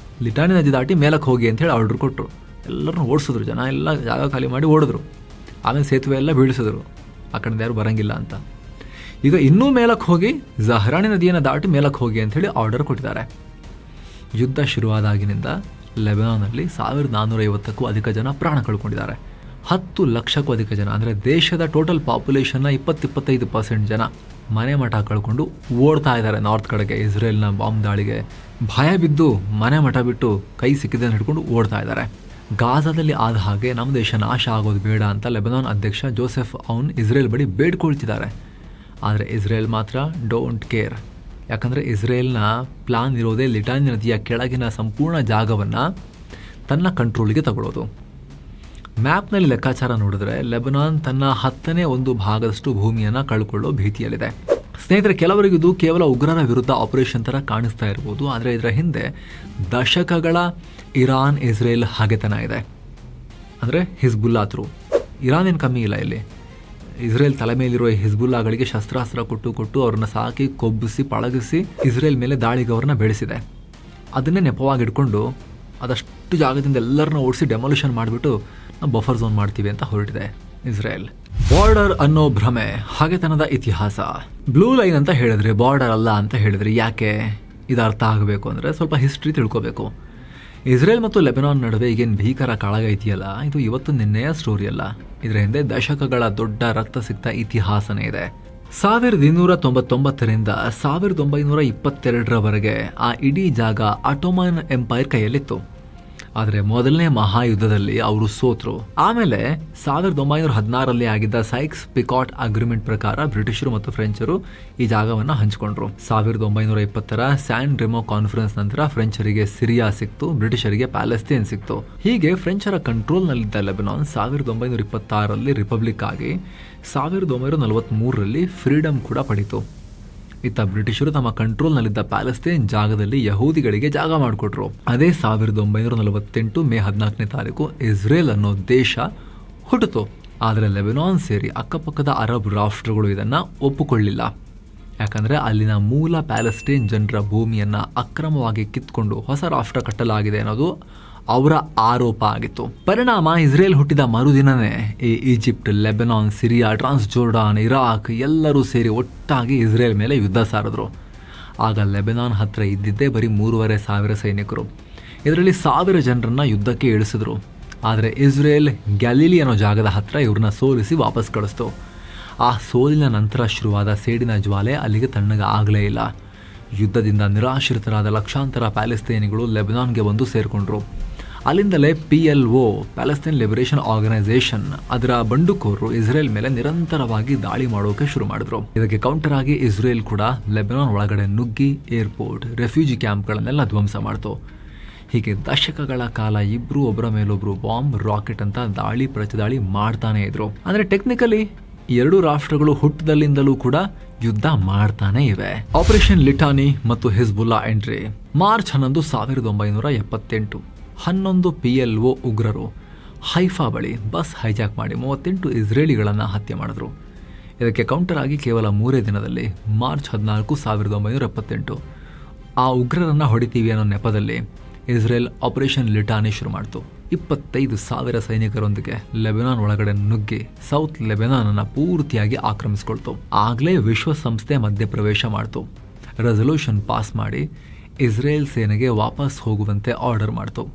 ಲಿಟಾನಿ ನದಿ ದಾಟಿ ಮೇಲಕ್ಕೆ ಹೋಗಿ ಅಂತೇಳಿ ಆರ್ಡರ್ ಕೊಟ್ಟರು. ಎಲ್ಲರನ್ನೂ ಓಡಿಸಿದ್ರು, ಜನ ಎಲ್ಲ ಜಾಗ ಖಾಲಿ ಮಾಡಿ ಓಡಿದ್ರು. ಆಮೇಲೆ ಸೇತುವೆ ಎಲ್ಲ ಬೀಳಿಸಿದ್ರು, ಆ ಕಡೆಯಿಂದ ಯಾರು ಬರೋಂಗಿಲ್ಲ ಅಂತ. ಈಗ ಇನ್ನೂ ಮೇಲಕ್ಕೆ ಹೋಗಿ ಝಹ್ರಾನಿ ನದಿಯನ್ನು ದಾಟಿ ಮೇಲಕ್ಕೆ ಹೋಗಿ ಅಂಥೇಳಿ ಆರ್ಡರ್ ಕೊಟ್ಟಿದ್ದಾರೆ. ಯುದ್ಧ ಶುರುವಾದಾಗಿನಿಂದ ಲೆಬನಾನ್ನಲ್ಲಿ 1450ಕ್ಕೂ ಅಧಿಕ ಜನ ಪ್ರಾಣ ಕಳ್ಕೊಂಡಿದ್ದಾರೆ. 10 ಲಕ್ಷಕ್ಕೂ ಅಧಿಕ ಜನ ಅಂದರೆ ದೇಶದ ಟೋಟಲ್ ಪಾಪ್ಯುಲೇಷನ್ನ 20-25% ಜನ ಮನೆ ಮಠ ಕಳ್ಕೊಂಡು ಓಡ್ತಾ ಇದ್ದಾರೆ ನಾರ್ತ್ ಕಡೆಗೆ. ಇಸ್ರೇಲ್ನ ಬಾಂಬ್ ದಾಳಿಗೆ ಭಯ ಬಿದ್ದು ಮನೆ ಮಠ ಬಿಟ್ಟು ಕೈ ಸಿಕ್ಕಿದ್ದನ್ನು ಹಿಡ್ಕೊಂಡು ಓಡ್ತಾ ಇದ್ದಾರೆ. ಗಾಜಾದಲ್ಲಿ ಆದ ಹಾಗೆ ನಮ್ಮ ದೇಶ ನಾಶ ಆಗೋದು ಬೇಡ ಅಂತ ಲೆಬನಾನ್ ಅಧ್ಯಕ್ಷ ಜೋಸೆಫ್ ಔನ್ ಇಸ್ರೇಲ್ ಬಳಿ ಬೇಡ್ಕೊಳ್ತಿದ್ದಾರೆ. ಆದರೆ ಇಸ್ರೇಲ್ ಮಾತ್ರ ಡೋಂಟ್ ಕೇರ್. ಯಾಕಂದರೆ ಇಸ್ರೇಲ್ನ ಪ್ಲಾನ್ ಇರೋದೇ ಲಿಟಾನಿ ನದಿಯ ಕೆಳಗಿನ ಸಂಪೂರ್ಣ ಜಾಗವನ್ನು ತನ್ನ ಕಂಟ್ರೋಲಿಗೆ ತಗೊಳ್ಳೋದು. ಮ್ಯಾಪ್ನಲ್ಲಿ ಲೆಕ್ಕಾಚಾರ ನೋಡಿದ್ರೆ ಲೆಬನಾನ್ ತನ್ನ 10ನೇ 1 ಭಾಗದಷ್ಟು ಭೂಮಿಯನ್ನು ಕಳ್ಕೊಳ್ಳೋ ಭೀತಿಯಲ್ಲಿದೆ. ಸ್ನೇಹಿತರೆ, ಕೆಲವರಿಗಿದು ಕೇವಲ ಉಗ್ರರ ವಿರುದ್ಧ ಆಪರೇಷನ್ ಥರ ಕಾಣಿಸ್ತಾ ಇರ್ಬೋದು, ಆದರೆ ಇದರ ಹಿಂದೆ ದಶಕಗಳ ಇರಾನ್ ಇಸ್ರೇಲ್ ಹಾಗೆತನ ಇದೆ. ಅಂದರೆ ಹಿಜ್ಬುಲ್ಲಾ ಥ್ರೂ ಇರಾನ್ ಏನು ಕಮ್ಮಿ ಇಲ್ಲ. ಇಲ್ಲಿ ಇಸ್ರೇಲ್ ತಲೆ ಮೇಲಿರೋ ಹಿಜ್ಬುಲ್ಲಾಗಳಿಗೆ ಶಸ್ತ್ರಾಸ್ತ್ರ ಕೊಟ್ಟು ಅವ್ರನ್ನ ಸಾಕಿ ಕೊಬ್ಬಿಸಿ ಪಳಗಿಸಿ ಇಸ್ರೇಲ್ ಮೇಲೆ ದಾಳಿಗೆ ಅವ್ರನ್ನ ಬೆಳೆಸಿದೆ. ಅದನ್ನೇ ನೆಪವಾಗಿಟ್ಕೊಂಡು ಅದಷ್ಟು ಜಾಗದಿಂದ ಎಲ್ಲರನ್ನ ಓಡಿಸಿ ಡೆಮಾಲಿಷನ್ ಮಾಡಿಬಿಟ್ಟು ನಾವು ಬಫರ್ ಝೋನ್ ಮಾಡ್ತೀವಿ ಅಂತ ಹೊರಟಿದೆ ಇಸ್ರೇಲ್. ಬಾರ್ಡರ್ ಅನ್ನೋ ಭ್ರಮೆ, ಹಾಗೆತನದ ಇತಿಹಾಸ. ಬ್ಲೂ ಲೈನ್ ಅಂತ ಹೇಳಿದ್ರೆ ಬಾರ್ಡರ್ ಅಲ್ಲ ಅಂತ ಹೇಳಿದ್ರೆ ಯಾಕೆ? ಇದು ಅರ್ಥ ಆಗಬೇಕು ಅಂದರೆ ಸ್ವಲ್ಪ ಹಿಸ್ಟ್ರಿ ತಿಳ್ಕೋಬೇಕು. ಇಸ್ರೇಲ್ ಮತ್ತು ಲೆಬನಾನ್ ನಡುವೆ ಈಗೇನು ಭೀಕರ ಕಾಳಗ ಇದೆಯಲ್ಲ, ಇದು ಇವತ್ತು ನಿನ್ನೆಯ ಸ್ಟೋರಿ ಅಲ್ಲ. ಇದರ ಹಿಂದೆ ದಶಕಗಳ ದೊಡ್ಡ ರಕ್ತಸಿಕ್ತ ಇತಿಹಾಸನೇ ಇದೆ. 1299ರಿಂದ 1922ರವರೆಗೆ ಆ ಇಡೀ ಜಾಗ ಆಟೋಮನ್ ಎಂಪೈರ್ ಕೈಯಲ್ಲಿತ್ತು. ಆದರೆ ಮೊದಲನೇ ಮಹಾಯುದ್ಧದಲ್ಲಿ ಅವರು ಸೋತರು. ಆಮೇಲೆ 1916ರಲ್ಲಿ ಆಗಿದ್ದ ಸೈಕ್ಸ್ ಪಿಕಾಟ್ ಅಗ್ರಿಮೆಂಟ್ ಪ್ರಕಾರ ಬ್ರಿಟಿಷರು ಮತ್ತು ಫ್ರೆಂಚರು ಈ ಜಾಗವನ್ನು ಹಂಚಿಕೊಂಡ್ರು. 1920ರ ಸ್ಯಾನ್ ರೆಮೋ ಕಾನ್ಫರೆನ್ಸ್ ನಂತರ ಫ್ರೆಂಚರಿಗೆ ಸಿರಿಯಾ ಸಿಕ್ತು, ಬ್ರಿಟಿಷರಿಗೆ ಪ್ಯಾಲೆಸ್ತೇನ್ ಸಿಕ್ತು. ಹೀಗೆ ಫ್ರೆಂಚರ ಕಂಟ್ರೋಲ್ನಲ್ಲಿದ್ದ ಲೆಬನಾನ್ 1926ರಲ್ಲಿ ರಿಪಬ್ಲಿಕ್ ಆಗಿ 1943ರಲ್ಲಿ ಫ್ರೀಡಮ್ ಕೂಡ ಪಡೀತು. ಇತ್ತ ಬ್ರಿಟಿಷರು ತಮ್ಮ ಕಂಟ್ರೋಲ್ನಲ್ಲಿದ್ದ ಪ್ಯಾಲೆಸ್ತೇನ್ ಜಾಗದಲ್ಲಿ ಯಹೂದಿಗಳಿಗೆ ಜಾಗ ಮಾಡಿಕೊಟ್ರು. ಅದೇ 1948 ಮೇ 14ನೇ ತಾರೀಕು ಇಸ್ರೇಲ್ ಅನ್ನೋ ದೇಶ ಹುಟ್ಟಿತು. ಆದರೆ ಲೆಬನಾನ್ ಸೇರಿ ಅಕ್ಕಪಕ್ಕದ ಅರಬ್ ರಾಷ್ಟ್ರಗಳು ಇದನ್ನು ಒಪ್ಪಿಕೊಳ್ಳಿಲ್ಲ. ಯಾಕಂದರೆ ಅಲ್ಲಿನ ಮೂಲ ಪ್ಯಾಲೆಸ್ತೇನ್ ಜನರ ಭೂಮಿಯನ್ನು ಅಕ್ರಮವಾಗಿ ಕಿತ್ಕೊಂಡು ಹೊಸ ರಾಷ್ಟ್ರ ಕಟ್ಟಲಾಗಿದೆ ಅನ್ನೋದು ಅವರ ಆರೋಪ ಆಗಿತ್ತು. ಪರಿಣಾಮ ಇಸ್ರೇಲ್ ಹುಟ್ಟಿದ ಮರುದಿನನೇ ಈ ಈಜಿಪ್ಟ್, ಲೆಬನಾನ್, ಸಿರಿಯಾ, ಟ್ರಾನ್ಸ್ಜೋರ್ಡಾನ್, ಇರಾಕ್ ಎಲ್ಲರೂ ಸೇರಿ ಒಟ್ಟಾಗಿ ಇಸ್ರೇಲ್ ಮೇಲೆ ಯುದ್ಧ ಸಾರಿದ್ರು. ಆಗ ಲೆಬನಾನ್ ಹತ್ರ ಇದ್ದಿದ್ದೇ ಬರೀ 3,500 ಸೈನಿಕರು. ಇದರಲ್ಲಿ 1000 ಜನರನ್ನ ಯುದ್ಧಕ್ಕೆ ಇಳಿಸಿದ್ರು. ಆದರೆ ಇಸ್ರೇಲ್ ಗ್ಯಾಲಿಲಿ ಅನ್ನೋ ಜಾಗದ ಹತ್ರ ಇವ್ರನ್ನ ಸೋಲಿಸಿ ವಾಪಸ್ ಕಳಿಸ್ತು. ಆ ಸೋಲಿನ ನಂತರ ಶುರುವಾದ ಸೇಡಿನ ಜ್ವಾಲೆ ಅಲ್ಲಿಗೆ ತಣ್ಣಗೆ ಆಗಲೇ ಇಲ್ಲ. ಯುದ್ಧದಿಂದ ನಿರಾಶ್ರಿತರಾದ ಲಕ್ಷಾಂತರ ಪ್ಯಾಲೆಸ್ತೇನಿಗಳು ಲೆಬನಾನ್ಗೆ ಬಂದು ಸೇರಿಕೊಂಡ್ರು. ಅಲ್ಲಿಂದಲೇ PLO, ಪ್ಯಾಲೆಸ್ತೈನ್ ಲಿಬರೇಷನ್ ಆರ್ಗನೈಸೇಷನ್, ಅದರ ಬಂಡುಕೋರರು ಇಸ್ರೇಲ್ ಮೇಲೆ ನಿರಂತರವಾಗಿ ದಾಳಿ ಮಾಡೋಕೆ ಶುರು ಮಾಡಿದ್ರು. ಇದಕ್ಕೆ ಕೌಂಟರ್ ಆಗಿ ಇಸ್ರೇಲ್ ಕೂಡ ಲೆಬನಾನ್ ಒಳಗಡೆ ನುಗ್ಗಿ ಏರ್ಪೋರ್ಟ್, ರೆಫ್ಯೂಜಿ ಕ್ಯಾಂಪ್ಗಳನ್ನೆಲ್ಲ ಧ್ವಂಸ ಮಾಡ್ತು. ಹೀಗೆ ದಶಕಗಳ ಕಾಲ ಇಬ್ರು ಒಬ್ಬರ ಮೇಲೊಬ್ರು ಬಾಂಬ್, ರಾಕೆಟ್ ಅಂತ ದಾಳಿ ಪ್ರತಿದಾಳಿ ಮಾಡ್ತಾನೆ ಇದ್ರು. ಅಂದರೆ ಟೆಕ್ನಿಕಲಿ ಎರಡೂ ರಾಷ್ಟ್ರಗಳು ಹುಟ್ಟದಲ್ಲಿಂದಲೂ ಕೂಡ ಯುದ್ಧ ಮಾಡ್ತಾನೆ ಇವೆ. ಆಪರೇಷನ್ ಲಿಟಾನಿ ಮತ್ತು ಹಿಜ್ಬುಲ್ಲಾ ಎಂಟ್ರಿ. ಮಾರ್ಚ್ 11, 1978 11 PLO ಉಗ್ರರು ಹೈಫಾ ಬಳಿ ಬಸ್ ಹೈಜಾಕ್ ಮಾಡಿ 38 ಇಸ್ರೇಲಿಗಳನ್ನು ಹತ್ಯೆ ಮಾಡಿದ್ರು. ಇದಕ್ಕೆ ಕೌಂಟರ್ ಆಗಿ ಕೇವಲ 3 ದಿನದಲ್ಲಿ ಮಾರ್ಚ್ 14, 1978 ಆ ಉಗ್ರರನ್ನು ಹೊಡಿತೀವಿ ಅನ್ನೋ ನೆಪದಲ್ಲಿ ಇಸ್ರೇಲ್ ಆಪರೇಷನ್ ಲಿಟಾನಿ ಶುರು ಮಾಡಿತು. 25,000 ಸೈನಿಕರೊಂದಿಗೆ ಲೆಬನಾನ್ ಒಳಗಡೆ ನುಗ್ಗಿ ಸೌತ್ ಲೆಬನಾನನ್ನು ಪೂರ್ತಿಯಾಗಿ ಆಕ್ರಮಿಸಿಕೊಳ್ತು. ಆಗಲೇ ವಿಶ್ವಸಂಸ್ಥೆ ಮಧ್ಯಪ್ರವೇಶ ಮಾಡಿತು. ರೆಸಲ್ಯೂಷನ್ ಪಾಸ್ ಮಾಡಿ ಇಸ್ರೇಲ್ ಸೇನೆಗೆ ವಾಪಸ್ ಹೋಗುವಂತೆ ಆರ್ಡರ್ ಮಾಡಿತು.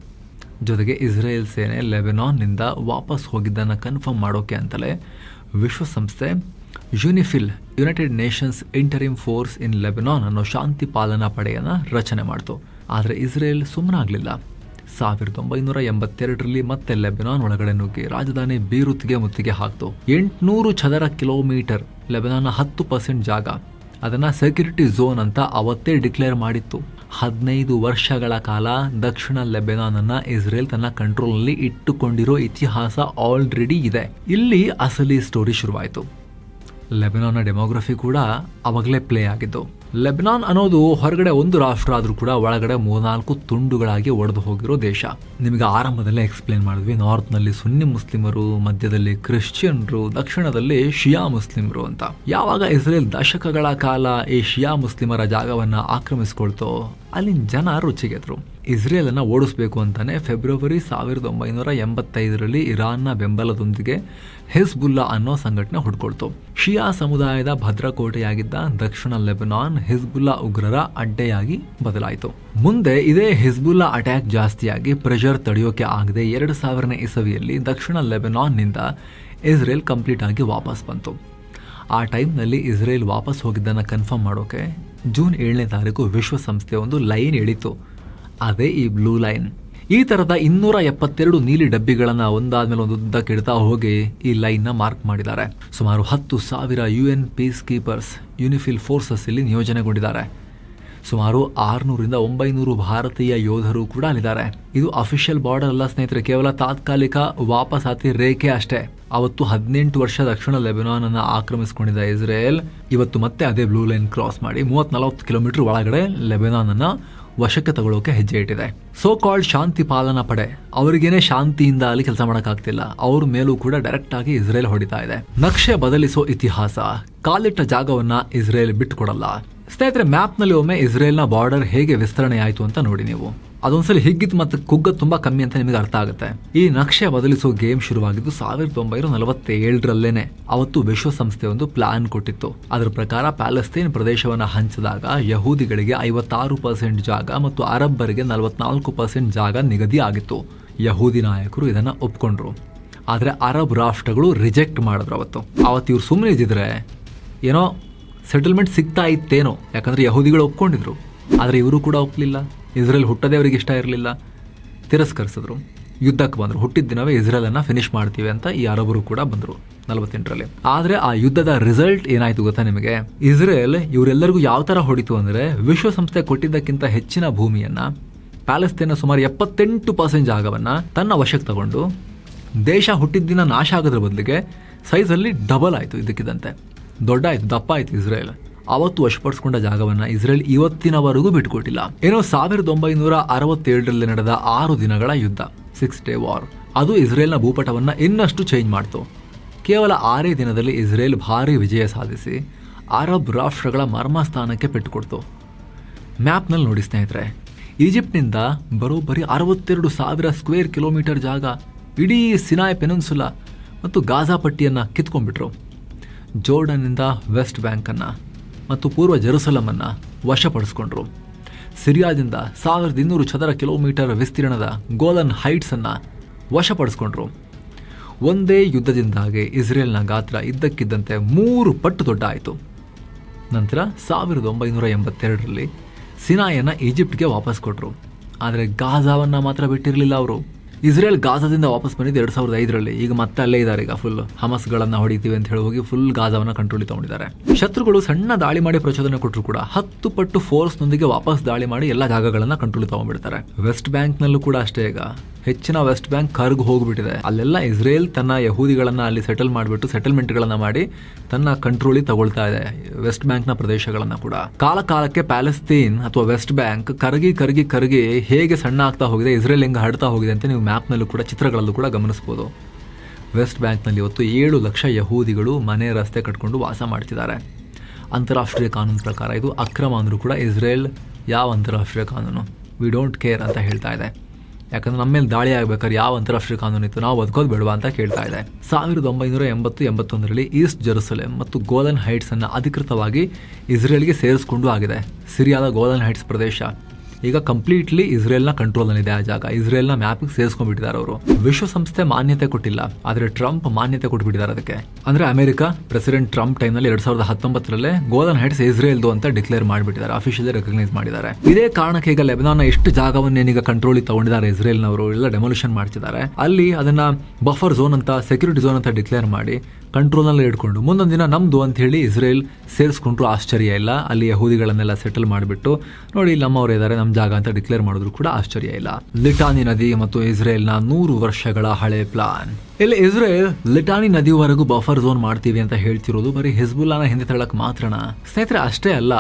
ಜೊತೆಗೆ ಇಸ್ರೇಲ್ ಸೇನೆ ಲೆಬನಾನ್ನಿಂದ ವಾಪಸ್ ಹೋಗಿದ್ದನ್ನು ಕನ್ಫರ್ಮ್ ಮಾಡೋಕೆ ಅಂತಲೇ ವಿಶ್ವಸಂಸ್ಥೆ UNIFIL United Nations Interim Force in Lebanon ಅನ್ನೋ ಶಾಂತಿ ಪಾಲನಾ ಪಡೆಯನ್ನು ರಚನೆ ಮಾಡ್ತು. ಆದರೆ ಇಸ್ರೇಲ್ ಸುಮ್ಮನಾಗಲಿಲ್ಲ. 1982ರಲ್ಲಿ ಮತ್ತೆ ಲೆಬನಾನ್ ಒಳಗಡೆ ನುಗ್ಗಿ ರಾಜಧಾನಿ ಬೀರುತ್ಗೆ ಮುತ್ತಿಗೆ ಹಾಕ್ತು. 800 ಚದರ ಕಿಲೋಮೀಟರ್ ಲೆಬನಾನ್ನ 10% ಜಾಗ ಅದನ್ನು ಸೆಕ್ಯೂರಿಟಿ ಝೋನ್ ಅಂತ ಅವತ್ತೇ ಡಿಕ್ಲೇರ್ ಮಾಡಿತ್ತು. 15 ವರ್ಷಗಳ ಕಾಲ ದಕ್ಷಿಣ ಲೆಬನಾನ್ ಅನ್ನ ಇಸ್ರೇಲ್ ತನ್ನ ಕಂಟ್ರೋಲ್ನಲ್ಲಿ ಇಟ್ಟುಕೊಂಡಿರೋ ಇತಿಹಾಸ ಆಲ್ರೆಡಿ ಇದೆ. ಇಲ್ಲಿ ಅಸಲಿ ಸ್ಟೋರಿ ಶುರುವಾಯಿತು. ಲೆಬನಾನ್ನ ಡೆಮೋಗ್ರಫಿ ಕೂಡ ಅವಾಗಲೇ ಪ್ಲೇ ಆಗಿದ್ದು. ಲೆಬನಾನ್ ಅನ್ನೋದು ಹೊರಗಡೆ ಒಂದು ರಾಷ್ಟ್ರ ಆದರೂ ಕೂಡ ಒಳಗಡೆ 3-4 ತುಂಡುಗಳಾಗಿ ಒಡೆದು ಹೋಗಿರೋ ದೇಶ. ನಿಮಗೆ ಆರಂಭದಲ್ಲೇ ಎಕ್ಸ್ಪ್ಲೇನ್ ಮಾಡಿದ್ವಿ, ನಾರ್ತ್ನಲ್ಲಿ ಸುನ್ನಿ ಮುಸ್ಲಿಮರು, ಮಧ್ಯದಲ್ಲಿ ಕ್ರಿಶ್ಚಿಯನ್ರು, ದಕ್ಷಿಣದಲ್ಲಿ ಶಿಯಾ ಮುಸ್ಲಿಮರು ಅಂತ. ಯಾವಾಗ ಇಸ್ರೇಲ್ ದಶಕಗಳ ಕಾಲ ಈ ಶಿಯಾ ಮುಸ್ಲಿಮರ ಜಾಗವನ್ನ ಆಕ್ರಮಿಸ್ಕೊಳ್ತೋ ಅಲ್ಲಿನ ಜನ ರುಚಿಗೆದ್ರು. ಇಸ್ರೇಲ್ ಅನ್ನ ಓಡಿಸಬೇಕು ಅಂತಾನೆ ಫೆಬ್ರವರಿ 1985ರಲ್ಲಿ ಇರಾನ್ನ ಬೆಂಬಲದೊಂದಿಗೆ ಹಿಜ್ಬುಲ್ಲಾ ಅನ್ನೋ ಸಂಘಟನೆ ಹುಡ್ಕೊಳ್ತು. ಶಿಯಾ ಸಮುದಾಯದ ಭದ್ರಕೋಟೆಯಾಗಿದ್ದ ದಕ್ಷಿಣ ಲೆಬನಾನ್ ಹಿಜ್ಬುಲ್ಲಾ ಉಗ್ರರ ಅಡ್ಡೆಯಾಗಿ ಬದಲಾಯಿತು. ಮುಂದೆ ಇದೇ ಹಿಜ್ಬುಲ್ಲಾ ಅಟ್ಯಾಕ್ ಜಾಸ್ತಿಯಾಗಿ ಪ್ರೆಷರ್ ತಡೆಯೋಕೆ ಆಗದೆ 2000ನೇ ಇಸವಿಯಲ್ಲಿ ದಕ್ಷಿಣ ಲೆಬನಾನ್ನಿಂದ ಇಸ್ರೇಲ್ ಕಂಪ್ಲೀಟ್ ಆಗಿ ವಾಪಸ್ ಬಂತು. ಆ ಟೈಮ್ನಲ್ಲಿ ಇಸ್ರೇಲ್ ವಾಪಸ್ ಹೋಗಿದ್ದನ್ನು ಕನ್ಫರ್ಮ್ ಮಾಡೋಕೆ ಜೂನ್ 7ನೇ ತಾರೀಕು ವಿಶ್ವಸಂಸ್ಥೆ ಒಂದು ಲೈನ್ ಎಳಿತು. ಅದೇ ಈ ಬ್ಲೂ ಲೈನ್. ಈ ಥರದ 272 ನೀಲಿ ಡಬ್ಬಿಗಳನ್ನು ಒಂದಾದ್ಮೇಲೆ ಒಂದು ಉದ್ದಕ್ಕೆ ಇಡ್ತಾ ಹೋಗಿ ಈ ಲೈನ್ನ ಮಾರ್ಕ್ ಮಾಡಿದ್ದಾರೆ. ಸುಮಾರು 10,000 UN ಪೀಸ್ ಕೀಪರ್ಸ್ ಯುನಿಫಿಲ್ ಫೋರ್ಸಸ್ ಇಲ್ಲಿ ನಿಯೋಜನೆಗೊಂಡಿದ್ದಾರೆ. ಸುಮಾರು 600ರಿಂದ 900 ಭಾರತೀಯ ಯೋಧರು ಕೂಡ ಅಲ್ಲಿದ್ದಾರೆ. ಇದು ಅಫಿಷಿಯಲ್ ಬಾರ್ಡರ್ ಅಲ್ಲ ಸ್ನೇಹಿತರೆ, ಕೇವಲ ತಾತ್ಕಾಲಿಕ ವಾಪಸಾತಿ ರೇಖೆ ಅಷ್ಟೇ. ಅವತ್ತು 18 ವರ್ಷ ದಕ್ಷಿಣ ಲೆಬನಾನ್ ಅನ್ನು ಆಕ್ರಮಿಸಿಕೊಂಡಿದ್ದ ಇಸ್ರೇಲ್ ಇವತ್ತು ಮತ್ತೆ ಅದೇ ಬ್ಲೂ ಲೈನ್ ಕ್ರಾಸ್ ಮಾಡಿ 30-40 ಕಿಲೋಮೀಟರ್ ಒಳಗಡೆ ಲೆಬನಾನ್ ಅನ್ನ ವಶಕ್ಕೆ ತಗೊಳ್ಳೋಕೆ ಹೆಜ್ಜೆ ಇಟ್ಟಿದೆ. ಸೋ ಕಾಲ್ಡ್ ಶಾಂತಿ ಪಾಲನಾ ಪಡೆ ಅವರಿಗೇನೆ ಶಾಂತಿಯಿಂದ ಅಲ್ಲಿ ಕೆಲಸ ಮಾಡೋಕ್ಕಾಗ್ತಿಲ್ಲ. ಅವ್ರ ಮೇಲೂ ಕೂಡ ಡೈರೆಕ್ಟ್ ಆಗಿ ಇಸ್ರೇಲ್ ಹೊಡಿತಾ ಇದೆ. ನಕ್ಷೆ ಬದಲಿಸೋ ಇತಿಹಾಸ, ಕಾಲಿಟ್ಟ ಜಾಗವನ್ನ ಇಸ್ರೇಲ್ ಬಿಟ್ಟುಕೊಡಲ್ಲ. ಸ್ನೇಹಿತರೆ, ಮ್ಯಾಪ್ನಲ್ಲಿ ಒಮ್ಮೆ ಇಸ್ರೇಲ್ನ ಬಾರ್ಡರ್ ಹೇಗೆ ವಿಸ್ತರಣೆ ಆಯಿತು ಅಂತ ನೋಡಿ ನೀವು. ಅದೊಂದ್ಸಲಿ ಹಿಗ್ಗಿತ್ ಮತ್ತು ಕುಗ್ಗತ್ ತುಂಬಾ ಕಮ್ಮಿ ಅಂತ ನಿಮಗೆ ಅರ್ಥ ಆಗುತ್ತೆ. ಈ ನಕ್ಷೆ ಬದಲಿಸೋ ಗೇಮ್ ಶುರುವಾಗಿದ್ದು 1947ರಲ್ಲೇನೆ. ಅವತ್ತು ವಿಶ್ವಸಂಸ್ಥೆ ಒಂದು ಪ್ಲಾನ್ ಕೊಟ್ಟಿತ್ತು. ಅದರ ಪ್ರಕಾರ ಪ್ಯಾಲೆಸ್ತೈನ್ ಪ್ರದೇಶವನ್ನು ಹಂಚಿದಾಗ ಯಹೂದಿಗಳಿಗೆ 56% ಜಾಗ ಮತ್ತು ಅರಬ್ಬರಿಗೆ 44% ಜಾಗ ನಿಗದಿ ಆಗಿತ್ತು. ಯಹೂದಿ ನಾಯಕರು ಇದನ್ನ ಒಪ್ಕೊಂಡ್ರು. ಆದ್ರೆ ಅರಬ್ ರಾಷ್ಟ್ರಗಳು ರಿಜೆಕ್ಟ್ ಮಾಡಿದ್ರು. ಅವತ್ತು ಇವ್ರು ಸುಮ್ಮನೆ ಇದ್ದಿದ್ರೆ ಏನೋ ಸೆಟಲ್ಮೆಂಟ್ ಸಿಗ್ತಾ ಇತ್ತೇನೋ, ಯಾಕಂದ್ರೆ ಯಹೂದಿಗಳು ಒಪ್ಕೊಂಡಿದ್ರು. ಆದ್ರೆ ಇವರು ಕೂಡ ಒಪ್ಪಲಿಲ್ಲ. ಇಸ್ರೇಲ್ ಹುಟ್ಟದೇ ಅವರಿಗೆ ಇಷ್ಟ ಇರಲಿಲ್ಲ, ತಿರಸ್ಕರಿಸಿದ್ರು. ಯುದ್ಧಕ್ಕೆ ಬಂದರು. ಹುಟ್ಟಿದ ದಿನವೇ ಇಸ್ರೇಲ್ ಅನ್ನ ಫಿನಿಶ್ ಮಾಡ್ತೀವಿ ಅಂತ ಈ ಅರಬರು ಕೂಡ ಬಂದರು 48ರಲ್ಲಿ. ಆದ್ರೆ ಆ ಯುದ್ಧದ ರಿಸಲ್ಟ್ ಏನಾಯ್ತು ಗೊತ್ತಾ ನಿಮಗೆ? ಇಸ್ರೇಲ್ ಇವರೆಲ್ಲರಿಗೂ ಯಾವ ತರ ಹೊಡಿತು ಅಂದ್ರೆ, ವಿಶ್ವಸಂಸ್ಥೆ ಕೊಟ್ಟಿದ್ದಕ್ಕಿಂತ ಹೆಚ್ಚಿನ ಭೂಮಿಯನ್ನ, ಪ್ಯಾಲೆಸ್ತೈನ್ನ ಸುಮಾರು 78% ಜಾಗವನ್ನ ತನ್ನ ವಶಕ್ಕೆ ತಗೊಂಡು ದೇಶ ಹುಟ್ಟಿದ ದಿನ ನಾಶ ಆಗೋದ್ರ ಬದಲಿಗೆ ಸೈಜಲ್ಲಿ ಡಬಲ್ ಆಯ್ತು. ಇದಕ್ಕಿದ್ದಂತೆ ದೊಡ್ಡ ಆಯ್ತು, ದಪ್ಪ ಆಯ್ತು ಇಸ್ರೇಲ್. ಅವತ್ತು ವಶಪಡಿಸಿಕೊಂಡ ಜಾಗವನ್ನ ಇಸ್ರೇಲ್ ಇವತ್ತಿನವರೆಗೂ ಬಿಟ್ಟುಕೊಟ್ಟಿಲ್ಲ. ಏನೋ 1967ರಲ್ಲಿ ನಡೆದ 6 ದಿನಗಳ ಯುದ್ಧ, 6 ಡೇ ವಾರ್, ಅದು ಇಸ್ರೇಲ್ನ ಭೂಪಟವನ್ನ ಇನ್ನಷ್ಟು ಚೇಂಜ್ ಮಾಡ್ತು. ಕೇವಲ 6 ದಿನದಲ್ಲಿ ಇಸ್ರೇಲ್ ಭಾರಿ ವಿಜಯ ಸಾಧಿಸಿ ಅರಬ್ ರಾಷ್ಟ್ರಗಳ ಮರ್ಮಸ್ಥಾನಕ್ಕೆ ಪೆಟ್ಟುಕೊಡ್ತು. ಮ್ಯಾಪ್ನಲ್ಲಿ ನೋಡಿ ಸ್ನೇಹಿತರೆ, ಈಜಿಪ್ಟ್ನಿಂದ ಬರೋಬ್ಬರಿ 62,000 ಸ್ಕ್ವೇರ್ ಕಿಲೋಮೀಟರ್ ಜಾಗ, ಇಡೀ ಸಿನಾಯ್ ಪೆನಿನ್ಸುಲಾ ಮತ್ತು ಗಾಜಾ ಪಟ್ಟಿಯನ್ನ ಕಿತ್ಕೊಂಡ್ಬಿಟ್ರು. ಜೋರ್ಡನ್ನಿಂದ ವೆಸ್ಟ್ ಬ್ಯಾಂಕನ್ನು ಮತ್ತು ಪೂರ್ವ ಜೆರುಸಲಮನ್ನು ವಶಪಡಿಸ್ಕೊಂಡ್ರು. ಸಿರಿಯಾದಿಂದ 1200 ಚದರ ಕಿಲೋಮೀಟರ್ ವಿಸ್ತೀರ್ಣದ ಗೋಲನ್ ಹೈಟ್ಸನ್ನು ವಶಪಡಿಸ್ಕೊಂಡ್ರು. ಒಂದೇ ಯುದ್ಧದಿಂದಾಗಿ ಇಸ್ರೇಲ್ನ ಗಾತ್ರ ಇದ್ದಕ್ಕಿದ್ದಂತೆ 3 ಪಟ್ಟು ದೊಡ್ಡ ಆಯಿತು. ನಂತರ 1982ರಲ್ಲಿ ಸಿನಾಯನ್ನು ಈಜಿಪ್ಟ್ಗೆ ವಾಪಸ್ ಕೊಟ್ಟರು. ಆದರೆ ಗಾಜಾವನ್ನು ಮಾತ್ರ ಬಿಟ್ಟಿರಲಿಲ್ಲ ಅವರು. ಇಸ್ರೇಲ್ ಗಾಜಾದಿಂದ ವಾಪಸ್ ಬಂದಿದ್ದು 2005ರಲ್ಲಿ. ಈಗ ಮತ್ತೆ ಅಲ್ಲೇ ಇದ್ದಾರೆ. ಈಗ ಫುಲ್ ಹಮಸ್ಗಳನ್ನು ಹೊಡಿತೀವಿ ಅಂತ ಹೇಳಿ ಹೋಗಿ ಫುಲ್ ಗಾಜಾವನ್ನು ಕಂಟ್ರೋಲ್ ತಗೊಂಡಿದ್ದಾರೆ. ಶತ್ರುಗಳು ಸಣ್ಣ ದಾಳಿ ಮಾಡಿ ಪ್ರಚೋದನೆ ಕೊಟ್ಟರು ಕೂಡ 10 ಪಟ್ಟು ಫೋರ್ಸ್ನೊಂದಿಗೆ ವಾಪಸ್ ದಾಳಿ ಮಾಡಿ ಎಲ್ಲ ಜಾಗಗಳನ್ನು ಕಂಟ್ರೋಲ್ ತಗೊಂಡ್ಬಿಡ್ತಾರೆ. ವೆಸ್ಟ್ ಬ್ಯಾಂಕ್ನಲ್ಲೂ ಕೂಡ ಅಷ್ಟೇ. ಈಗ ಹೆಚ್ಚಿನ ವೆಸ್ಟ್ ಬ್ಯಾಂಕ್ ಕರ್ಗ್ ಹೋಗ್ಬಿಟ್ಟಿದೆ. ಅಲ್ಲೆಲ್ಲ ಇಸ್ರೇಲ್ ತನ್ನ ಯಹೂದಿಗಳನ್ನ ಅಲ್ಲಿ ಸೆಟಲ್ ಮಾಡಿಬಿಟ್ಟು ಸೆಟಲ್ಮೆಂಟ್ಗಳನ್ನ ಮಾಡಿ ತನ್ನ ಕಂಟ್ರೋಲಿಗೆ ತಗೊಳ್ತಾ ಇದೆ. ವೆಸ್ಟ್ ಬ್ಯಾಂಕ್ನ ಪ್ರದೇಶಗಳನ್ನ ಕೂಡ ಕಾಲ ಕಾಲಕ್ಕೆ ಪ್ಯಾಲೆಸ್ತೈನ್ ಅಥವಾ ವೆಸ್ಟ್ ಬ್ಯಾಂಕ್ ಕರಗಿ ಕರಗಿ ಕರಗಿ ಹೇಗೆ ಸಣ್ಣ ಆಗ್ತಾ ಹೋಗಿದೆ, ಇಸ್ರೇಲ್ ಹೆಂಗೆ ಹರಡ್ತಾ ಹೋಗಿದೆ ಅಂತ ನೀವು ಮ್ಯಾಪ್ನಲ್ಲೂ ಕೂಡ ಚಿತ್ರಗಳಲ್ಲೂ ಕೂಡ ಗಮನಿಸಬಹುದು. ವೆಸ್ಟ್ ಬ್ಯಾಂಕ್ನಲ್ಲಿ ಇವತ್ತು 7 ಲಕ್ಷ ಯಹೂದಿಗಳು ಮನೆ ರಸ್ತೆ ಕಟ್ಕೊಂಡು ವಾಸ ಮಾಡ್ತಿದ್ದಾರೆ. ಅಂತಾರಾಷ್ಟ್ರೀಯ ಕಾನೂನು ಪ್ರಕಾರ ಇದು ಅಕ್ರಮ ಅಂದರೂ ಕೂಡ ಇಸ್ರೇಲ್ ಯಾವ ಅಂತಾರಾಷ್ಟ್ರೀಯ ಕಾನೂನು ವಿ ಡೋಂಟ್ ಕೇರ್ ಅಂತ ಹೇಳ್ತಾ ಇದೆ. ಯಾಕಂದ್ರೆ ನಮ್ಮ ಮೇಲೆ ದಾಳಿ ಆಗ್ಬೇಕಾದ್ರೆ ಯಾವ ಅಂತಾರಾಷ್ಟ್ರೀಯ ಕಾನೂನು ಇತ್ತು, ನಾವು ಬದುಕೋದು ಬೇಡವಾ ಅಂತ ಕೇಳ್ತಾ ಇದೆ. 1980-81ರಲ್ಲಿ ಈಸ್ಟ್ ಜೆರುಸಲೆಮ್ ಮತ್ತು ಗೋಲನ್ ಹೈಟ್ಸ್ ಅನ್ನು ಅಧಿಕೃತವಾಗಿ ಇಸ್ರೇಲ್ಗೆ ಸೇರಿಸಿಕೊಂಡು ಆಗಿದೆ. ಸಿರಿಯಾದ ಗೋಲನ್ ಹೈಟ್ಸ್ ಪ್ರದೇಶ ಈಗ ಕಂಪ್ಲೀಟ್ಲಿ ಇಸ್ರೇಲ್ನ ಕಂಟ್ರೋಲ್ನಲ್ಲಿದೆ ಆ ಜಾಗ. ಇಸ್ರೇಲ್ನ ಮ್ಯಾಪಿಗೆ ಸೇರಿಸ್ಕೊಂಡ್ಬಿಟ್ಟಿದ್ದಾರೆ ಅವರು. ವಿಶ್ವಸಂಸ್ಥೆ ಮಾನ್ಯತೆ ಕೊಟ್ಟಿಲ್ಲ, ಆದರೆ ಟ್ರಂಪ್ ಮಾನ್ಯತೆ ಕೊಟ್ಬಿಟ್ಟಿದ್ದಾರೆ ಅದಕ್ಕೆ. ಅಂದ್ರೆ ಅಮೆರಿಕ ಪ್ರೆಸಿಡೆಂಟ್ ಟ್ರಂಪ್ ಟೈಮ್ನಲ್ಲಿ 2019 ಗೋಲ್ಡನ್ ಹೈಟ್ಸ್ ಇಸ್ರೇಲ್ದು ಅಂತ ಡಿಕ್ಲೇರ್ ಮಾಡಿಬಿಟ್ಟಿದ್ದಾರೆ, ಅಫಿಷಿಯಲಿ ರೆಕಗ್ನೈಸ್ ಮಾಡಿದ್ದಾರೆ. ಇದೇ ಕಾರಣಕ್ಕೆ ಈಗ ಲೆಬನಾನ್ ಎಷ್ಟು ಜಾಗವನ್ನೇನೀಗ ಕಂಟ್ರೋಲಿಗೆ ತಗೊಂಡಿದ್ದಾರೆ ಇಸ್ರೇಲ್ನವರು, ಎಲ್ಲ ಡೆಮೊಲಿಷನ್ ಮಾಡ್ತಿದ್ದಾರೆ. ಅಲ್ಲಿ ಅದನ್ನ ಬಫರ್ ಝೋನ್ ಅಂತ, ಸೆಕ್ಯೂರಿಟಿ ಝೋನ್ ಅಂತ ಡಿಕ್ಲೇರ್ ಮಾಡಿ ಕಂಟ್ರೋಲ್ನಲ್ಲಿ ಇಟ್ಕೊಂಡು ಮುಂದೊಂದು ದಿನ ನಮ್ದು ಅಂತ ಹೇಳಿ ಇಸ್ರೇಲ್ ಸೇರಿಸ್ಕೊಂಡ್ರು ಆಶ್ಚರ್ಯ ಇಲ್ಲ. ಅಲ್ಲಿ ಯಹೂದಿಗಳನ್ನೆಲ್ಲ ಸೆಟಲ್ ಮಾಡಿಬಿಟ್ಟು ನೋಡಿ ನಮ್ಮವರು ಇದ್ದಾರೆ ನಮ್ಮ ಜಾಗ ಅಂತ ಡಿಕ್ಲೇರ್ ಮಾಡಿದ್ರು ಕೂಡ ಆಶ್ಚರ್ಯ ಇಲ್ಲ. ಲಿಟಾನಿ ನದಿ ಮತ್ತು ಇಸ್ರೇಲ್ನ 100 ವರ್ಷಗಳ ಹಳೆ ಪ್ಲಾನ್. ಇಲ್ಲಿ ಇಸ್ರೇಲ್ ಲಿಟಾನಿ ನದಿವರೆಗೂ ಬಫರ್ ಝೋನ್ ಮಾಡ್ತೀವಿ ಅಂತ ಹೇಳ್ತಿರೋದು ಬರೀ ಹಿಜ್ಬುಲ್ಲಾನ ಹಿಂದೆ ತಳ್ಳಕ್ ಮಾತ್ರನಾ? ಸ್ನೇಹಿತರೆ, ಅಷ್ಟೇ ಅಲ್ಲ,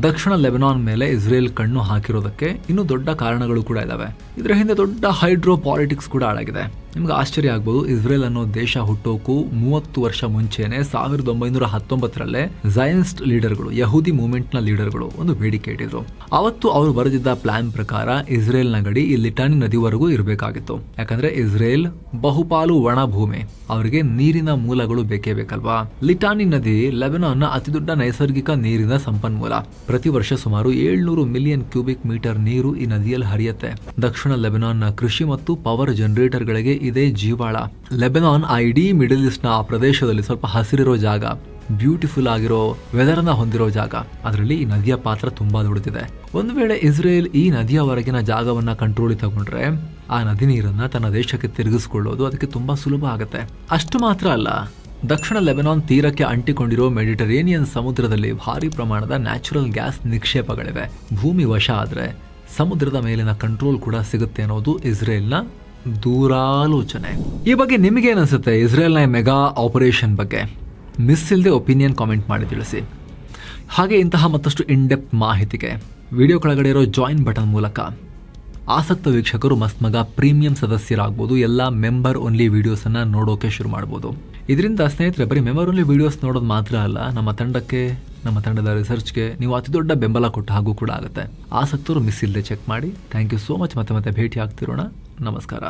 ದಕ್ಷಿಣ ಲೆಬನಾನ್ ಮೇಲೆ ಇಸ್ರೇಲ್ ಕಣ್ಣು ಹಾಕಿರೋದಕ್ಕೆ ಇನ್ನೂ ದೊಡ್ಡ ಕಾರಣಗಳು ಕೂಡ ಇದಾವೆ. ಇದರ ಹಿಂದೆ ದೊಡ್ಡ ಹೈಡ್ರೋ ಪಾಲಿಟಿಕ್ಸ್ ಕೂಡ ಅಡಗಿದೆ. ನಿಮ್ಗೆ ಆಶ್ಚರ್ಯ ಆಗ್ಬೋದು, ಇಸ್ರೇಲ್ ಅನ್ನೋ ದೇಶ ಹುಟ್ಟೋಕು 30 ವರ್ಷ ಮುಂಚೆನೆ 1919 ಝೈನಿಸ್ಟ್ ಲೀಡರ್ಗಳು, ಯಹೂದಿ ಮೂವ್ಮೆಂಟ್ ನ ಲೀಡರ್ಗಳು ಒಂದು ಬೇಡಿಕೆ ಇಟ್ಟಿದ್ರು. ಅವತ್ತು ಅವರು ಬರೆದಿದ್ದ ಪ್ಲಾನ್ ಪ್ರಕಾರ ಇಸ್ರೇಲ್ನ ಗಡಿ ಈ ಲಿಟಾನಿ ನದಿವರೆಗೂ ಇರಬೇಕಾಗಿತ್ತು. ಯಾಕಂದ್ರೆ ಇಸ್ರೇಲ್ ಬಹುಪಾಲು ಒಣ ಭೂಮಿ, ಅವರಿಗೆ ನೀರಿನ ಮೂಲಗಳು ಬೇಕೇ ಬೇಕಲ್ವಾ. ಲಿಟಾನಿ ನದಿ ಲೆಬನಾನ್ನ ಅತಿದೊಡ್ಡ ನೈಸರ್ಗಿಕ ನೀರಿನ ಸಂಪನ್ಮೂಲ. ಪ್ರತಿ ವರ್ಷ ಸುಮಾರು 700 ಮಿಲಿಯನ್ ಕ್ಯೂಬಿಕ್ ಮೀಟರ್ ನೀರು ಈ ನದಿಯಲ್ಲಿ ಹರಿಯುತ್ತೆ. ದಕ್ಷಿಣ ಲೆಬನಾನ್ನ ಕೃಷಿ ಮತ್ತು ಪವರ್ ಜನರೇಟರ್ ಗಳಿಗೆ ಇದೇ ಜೀವಾಳ. ಲೆಬನಾನ್ ಆ ಇಡೀ ಮಿಡಲ್ ಈಸ್ಟ್ ನ ಆ ಪ್ರದೇಶದಲ್ಲಿ ಸ್ವಲ್ಪ ಹಸಿರಿರೋ ಜಾಗ, ಬ್ಯೂಟಿಫುಲ್ ಆಗಿರೋ ವೆದರ್ ನ ಹೊಂದಿರೋ ಜಾಗ. ಅದರಲ್ಲಿ ಈ ನದಿಯ ಪಾತ್ರ ತುಂಬಾ ದೊಡ್ಡದಿದೆ. ಒಂದು ವೇಳೆ ಇಸ್ರೇಲ್ ಈ ನದಿಯ ಹೊರಗಿನ ಜಾಗವನ್ನ ಕಂಟ್ರೋಲಿಗೆ ತಗೊಂಡ್ರೆ ಆ ನದಿ ನೀರನ್ನ ತನ್ನ ದೇಶಕ್ಕೆ ತಿರುಗಿಸ್ಕೊಳ್ಳೋದು ಅದಕ್ಕೆ ತುಂಬಾ ಸುಲಭ ಆಗುತ್ತೆ. ಅಷ್ಟು ಮಾತ್ರ ಅಲ್ಲ, ದಕ್ಷಿಣ ಲೆಬನಾನ್ ತೀರಕ್ಕೆ ಅಂಟಿಕೊಂಡಿರೋ ಮೆಡಿಟರೇನಿಯನ್ ಸಮುದ್ರದಲ್ಲಿ ಭಾರಿ ಪ್ರಮಾಣದ ನ್ಯಾಚುರಲ್ ಗ್ಯಾಸ್ ನಿಕ್ಷೇಪಗಳಿವೆ. ಭೂಮಿ ವಶ ಆದ್ರೆ ಸಮುದ್ರದ ಮೇಲಿನ ಕಂಟ್ರೋಲ್ ಕೂಡ ಸಿಗುತ್ತೆ ಅನ್ನೋದು ಇಸ್ರೇಲ್ನ ದೂರಾಲೋಚನೆ. ಈ ಬಗ್ಗೆ ನಿಮಗೇನು ಅನಿಸುತ್ತೆ ಇಸ್ರೇಲ್ನ ಮೆಗಾ ಆಪರೇಷನ್ ಬಗ್ಗೆ? ಮಿಸ್ ಇಲ್ಲದೆ ಒಪಿನಿಯನ್ ಕಾಮೆಂಟ್ ಮಾಡಿ ತಿಳಿಸಿ. ಹಾಗೆ ಇಂತಹ ಮತ್ತಷ್ಟು ಇನ್ಡೆಪ್ತ್ ಮಾಹಿತಿಗೆ ವಿಡಿಯೋ ಕೆಳಗಡೆ ಇರೋ ಜಾಯಿನ್ ಬಟನ್ ಮೂಲಕ ಆಸಕ್ತ ವೀಕ್ಷಕರು ಮಸ್ತ್ ಮಗ ಪ್ರೀಮಿಯಂ ಸದಸ್ಯರಾಗ್ಬೋದು. ಎಲ್ಲ ಮೆಂಬರ್ ಓನ್ಲಿ ವಿಡಿಯೋಸನ್ನು ನೋಡೋಕೆ ಶುರು ಮಾಡ್ಬೋದು. ಇದರಿಂದ ಸ್ನೇಹಿತರೆ ಬರೀ ಮೆಂಬರ್ ಓನ್ಲಿ ವಿಡಿಯೋಸ್ ನೋಡೋದು ಮಾತ್ರ ಅಲ್ಲ, ನಮ್ಮ ತಂಡಕ್ಕೆ, ನಮ್ಮ ತಂಡದ ರಿಸರ್ಚ್ಗೆ ನೀವು ಅತಿ ದೊಡ್ಡ ಬೆಂಬಲ ಕೊಟ್ಟ ಹಾಗೂ ಕೂಡ ಆಗುತ್ತೆ. ಆಸಕ್ತರು ಮಿಸ್ ಇಲ್ಲದೆ ಚೆಕ್ ಮಾಡಿ. Thank you so much. ಮತ್ತೆ ಭೇಟಿ ಆಗ್ತಿರೋಣ. ನಮಸ್ಕಾರ.